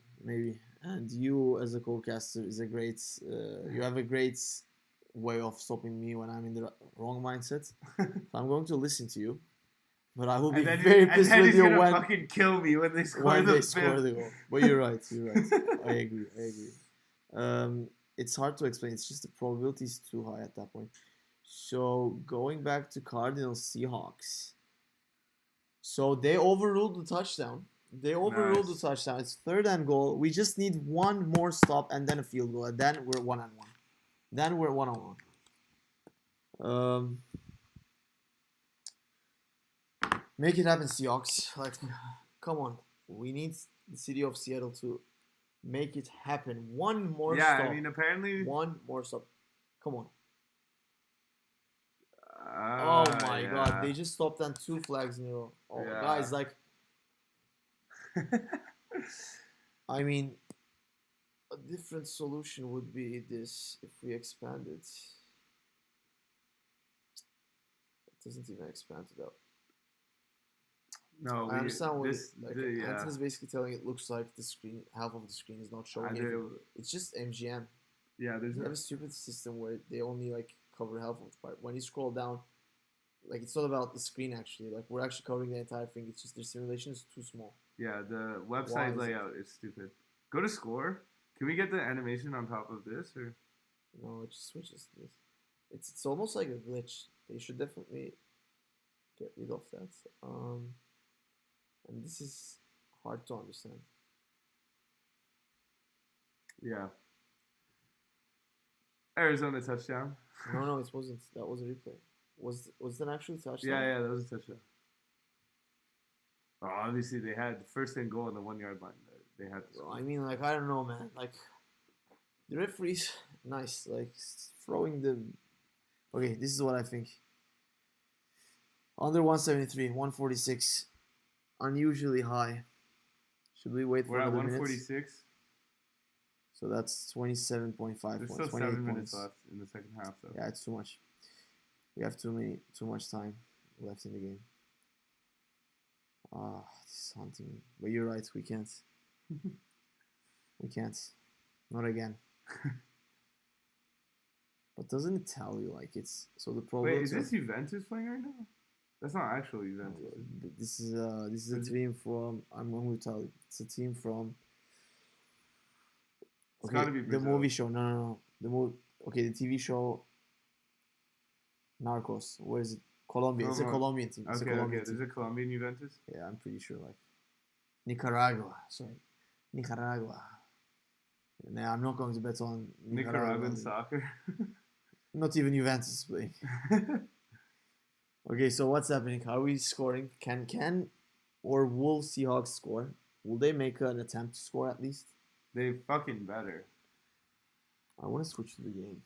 And you, as a co-caster, is a great. You have a great way of stopping me when I'm in the wrong mindset. So I'm going to listen to you, but I will be very pissed with you when fucking kill me when they score the goal. But you're right. I agree. It's hard to explain. It's just the probability is too high at that point. So going back to Cardinals Seahawks. So they overruled the touchdown. The touchdown. It's 3rd and goal. We just need one more stop and then a field goal. And then we're 1-1. Then we're 1-1. Make it happen, Seahawks. Like, come on. We need the city of Seattle to make it happen. One more stop. Yeah, I mean, apparently... One more stop. Come on. Oh my God. They just stopped on 2 flags in a row. Oh, yeah. Guys, like... I mean, a different solution would be this if we expand it. It doesn't even expand to that. No, I understand what Anthony's basically telling it looks like the screen, half of the screen is not showing it. It's just MGM. Yeah, they have a stupid system where they only like cover half of the part. When you scroll down, like it's not about the screen actually. Like we're actually covering the entire thing. It's just their simulation is too small. Yeah, the Why website is it? layout is stupid. Go to score. Can we get the animation on top of this or? No, it just switches to this. It's almost like a glitch. They should definitely get rid of that. And this is hard to understand. Yeah. Arizona touchdown. No, it wasn't. That was a replay. Was that actually touchdown? Yeah, that was a touchdown. Oh, obviously they had first and goal on the 1 yard line. They had to Bro, I mean, like I don't know, man. Like the referees, nice. Like throwing the. Okay, this is what I think. Under 173, 146, unusually high. Should we wait for We're at another minute? 146. So that's 27.5 points. There's still 7 minutes left in the second half, though. Yeah, it's too much. We have too much time left in the game. This is hunting. But you're right, we can't. We can't. Not again. But doesn't it tell you like it's so the problem? Wait, is this Juventus playing right now? That's not actually Juventus. This is a team from. I'm going to tell you. It's a team from. It's gotta be Brazil. The movie show. No. The movie. Okay, the TV show. Narcos. Where is it? Colombia. It's a Colombian team. Okay, There's a Colombian Juventus? Yeah, I'm pretty sure. Like Nicaragua. Sorry. Nicaragua. Nah, I'm not going to bet on Nicaraguan soccer. Not even Juventus playing. Okay, so what's happening? Are we scoring? Can or will Seahawks score? Will they make an attempt to score at least? They fucking better. I want to switch to the game.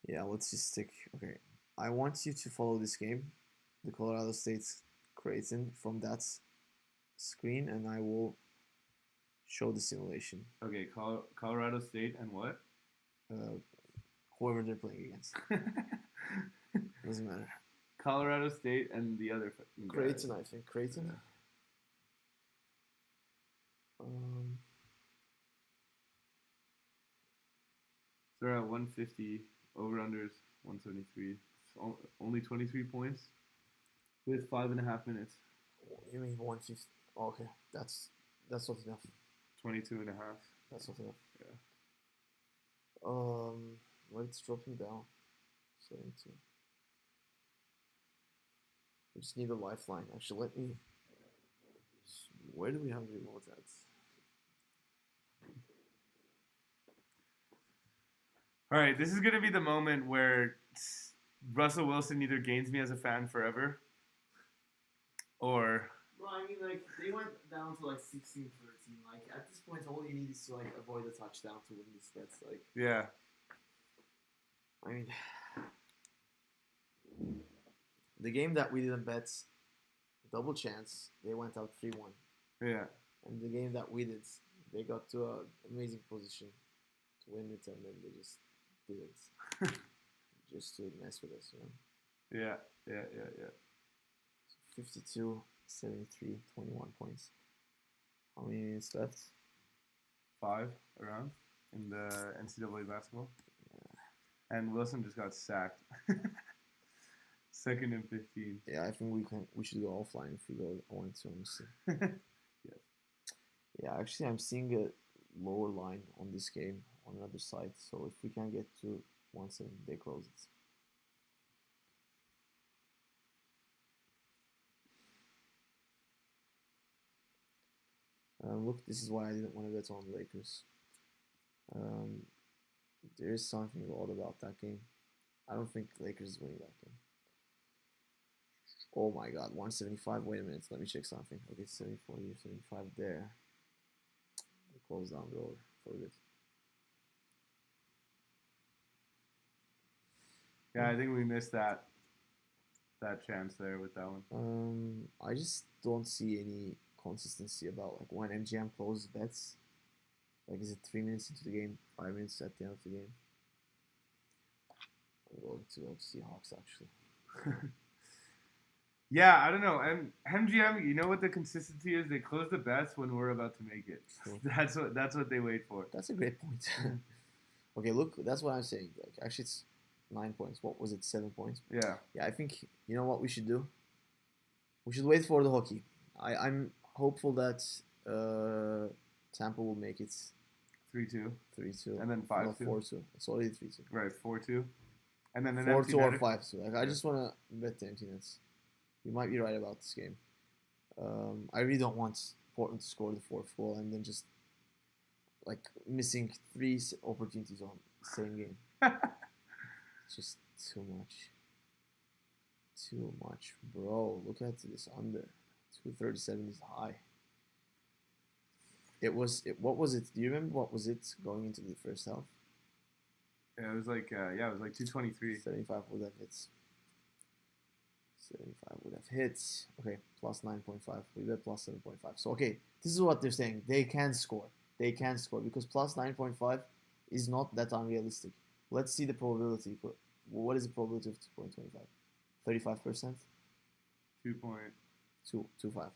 Yeah, let's just stick. Okay, I want you to follow this game, the Colorado State Creighton, from that screen, and I will show the simulation. Okay, Colorado State and what? Whoever they're playing against. Doesn't matter. Colorado State and the other Creighton, I think. Creighton. Yeah. So they're at 150. Over-unders 173. Only 23 points with 5.5 minutes. You mean 150? Oh, okay, that's not enough. 22.5. That's not enough. Yeah. Well, it's dropping down. 72. We just need a lifeline. Actually, let me. Where do we have the remote at? All right, this is going to be the moment where Russell Wilson either gains me as a fan forever or... Bro, I mean, like, they went down to, like, 16-13. Like, at this point, all you need is to, like, avoid a touchdown to win these bets. Like, yeah. I mean, the game that we didn't bet, double chance, they went out 3-1. Yeah. And the game that we did, they got to an amazing position to win it, and then they just didn't. Just to mess with us, you know? Yeah. 52, 73, 21 points. How many minutes left? 5 around in the NCAA basketball. Yeah. And Wilson just got sacked. 2nd and 15. Yeah, I think we should go offline if we go 1-2, honestly. Yes. Yeah, actually, I'm seeing a lower line on this game on another side. So if we can get to 1-7, they close it. Look, this is why I didn't want to bet on the Lakers. There is something odd about that game. I don't think Lakers is winning that game. Oh my god, 175. Wait a minute, let me check something. Okay, 74 here, 75 there. They close down the road for a bit. Yeah, I think we missed that chance there with that one. I just don't see any consistency about like when MGM closes bets. Like, is it 3 minutes into the game, 5 minutes at the end of the game? I'm going to go to Seahawks actually. Yeah, I don't know. And MGM, you know what the consistency is? They close the bets when we're about to make it. Sure. That's what they wait for. That's a great point. Okay, look, that's what I'm saying. Like, actually, 9 points. What was it? 7 points. Yeah. Yeah, I think you know what we should do. We should wait for the hockey. I'm hopeful that Tampa will make it 3-2. 3-2. And then 5-2. 4-2. It's already 3-2. Right, 4-2. And then an 4-2 empty or netter. 5-2. Like, I just want to bet the empty nets. You might be right about this game. I really don't want Portland to score the fourth goal and then just like missing 3 opportunities on the same game. It's just too much. Too much, bro. Look at this under. 237 is high. What was it? Do you remember what was it going into the first half? Yeah, it was like 223. 75 would have hit. 75 would have hit. Okay, plus 9.5. We bet plus 7.5. So okay, this is what they're saying. They can score. They can score because plus 9.5 is not that unrealistic. Let's see the probability. What is the probability of 2.25? 35%? 2.25.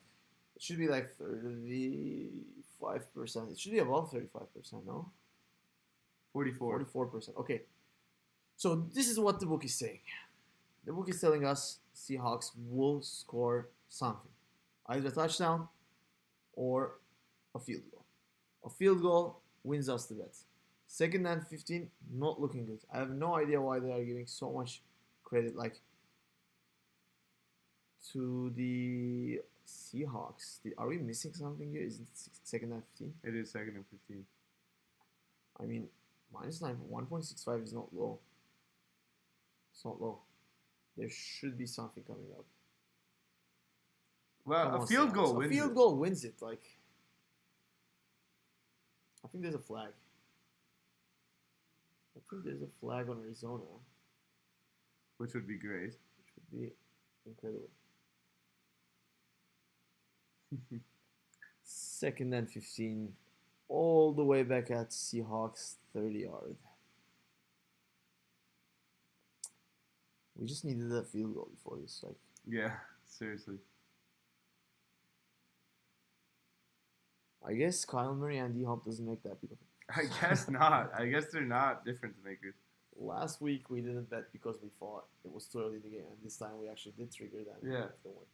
It should be like 35%. It should be above 35%, no? 44. 44%. Okay. So this is what the book is saying. The book is telling us Seahawks will score something. Either a touchdown or a field goal. A field goal wins us the bet. Second and 15, not looking good. I have no idea why they are giving so much credit to the Seahawks. Are we missing something here? Is it second and 15? It is second and 15. I mean, minus 1.65 is not low. It's not low. There should be something coming up. Well, a field goal wins it. A field goal wins it. Like, I think there's a flag. I think there's a flag on Arizona. Which would be great. Which would be incredible. Second and 15. All the way back at Seahawks 30-yard. We just needed a field goal before this. Like, yeah, seriously. I guess Kyle Murray and D-Hop doesn't make that big of a... I guess not. I guess they're not difference makers. Last week we didn't bet because we thought it was too early in the game, and this time we actually did trigger that. Yeah. The win.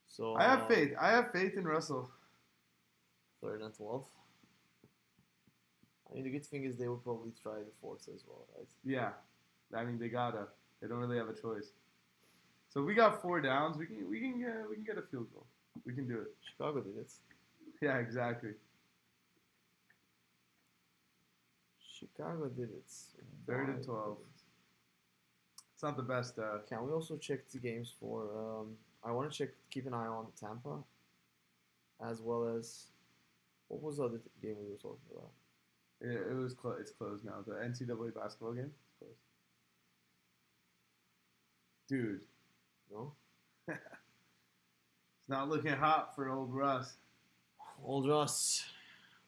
So I have faith. I have faith in Russell. 3rd and 12. I mean, the good thing is they will probably try the fourth as well, right? Yeah, I mean they gotta. They don't really have a choice. So we got 4 downs. We can get a field goal. We can do it. Chicago did it. Yeah, exactly. Chicago did it. 3rd and 12. It's not the best. Can we also check the games for? I want to keep an eye on Tampa, as well as what was the other game we were talking about? It was it's closed now. The NCAA basketball game. It's closed. Dude. No. It's not looking hot for old Russ. Old Russ.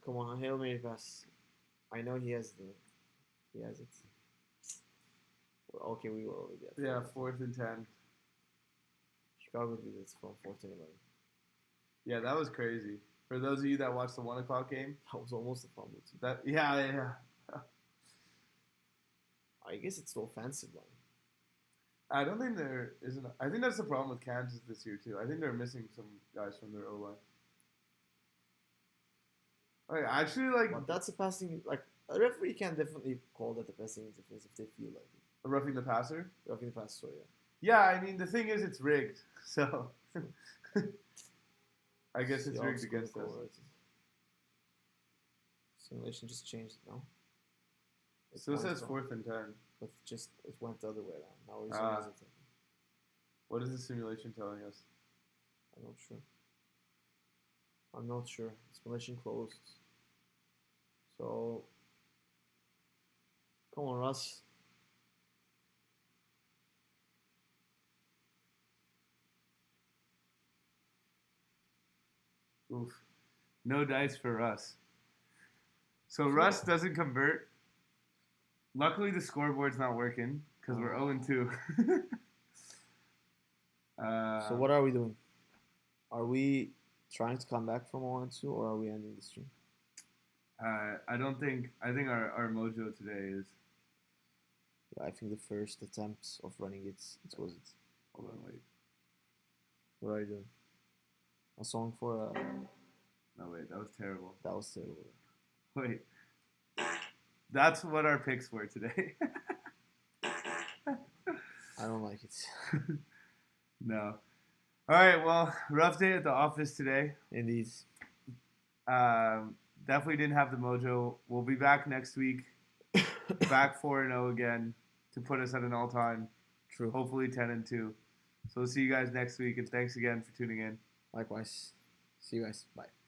Come on, Hail Mary pass. I know he has it. Well, okay, we will already get. Yeah, 4th and 10. Chicago did it from 14 11. Yeah, that was crazy. For those of you that watched the 1 o'clock game, that was almost a fumble too. Yeah. I guess it's the offensive line. I don't think there isn't. I think that's the problem with Kansas this year too. I think they're missing some guys from their O line. Like actually, but that's a passing. Like a referee can definitely call that a passing interference if they feel like it. Roughing the passer. Roughing the passer, yeah. Yeah, I mean the thing is it's rigged, so I guess it's rigged against us. Simulation just changed it now. So it says 4th and 10. But it went the other way around. Now we're what is the simulation telling us? I'm not sure. Simulation closed. So come on, Russ. Oof. No dice for Russ. So Russ doesn't convert. Luckily, the scoreboard's not working because we're 0-2. So what are we doing? Are we trying to come back from 0-2 or are we ending the stream? I think our mojo today is I think the first attempts of running it was it. Hold on, wait. What are you doing? A song for No, wait, that was terrible. that was terrible. Wait. That's what our picks were today. I don't like it. No. All right, well, rough day at the office today. Indeed. Definitely didn't have the mojo. We'll be back next week. Back 4-0 again to put us at an all-time. True. Hopefully 10-2. So we'll see you guys next week, and thanks again for tuning in. Likewise. See you guys. Bye.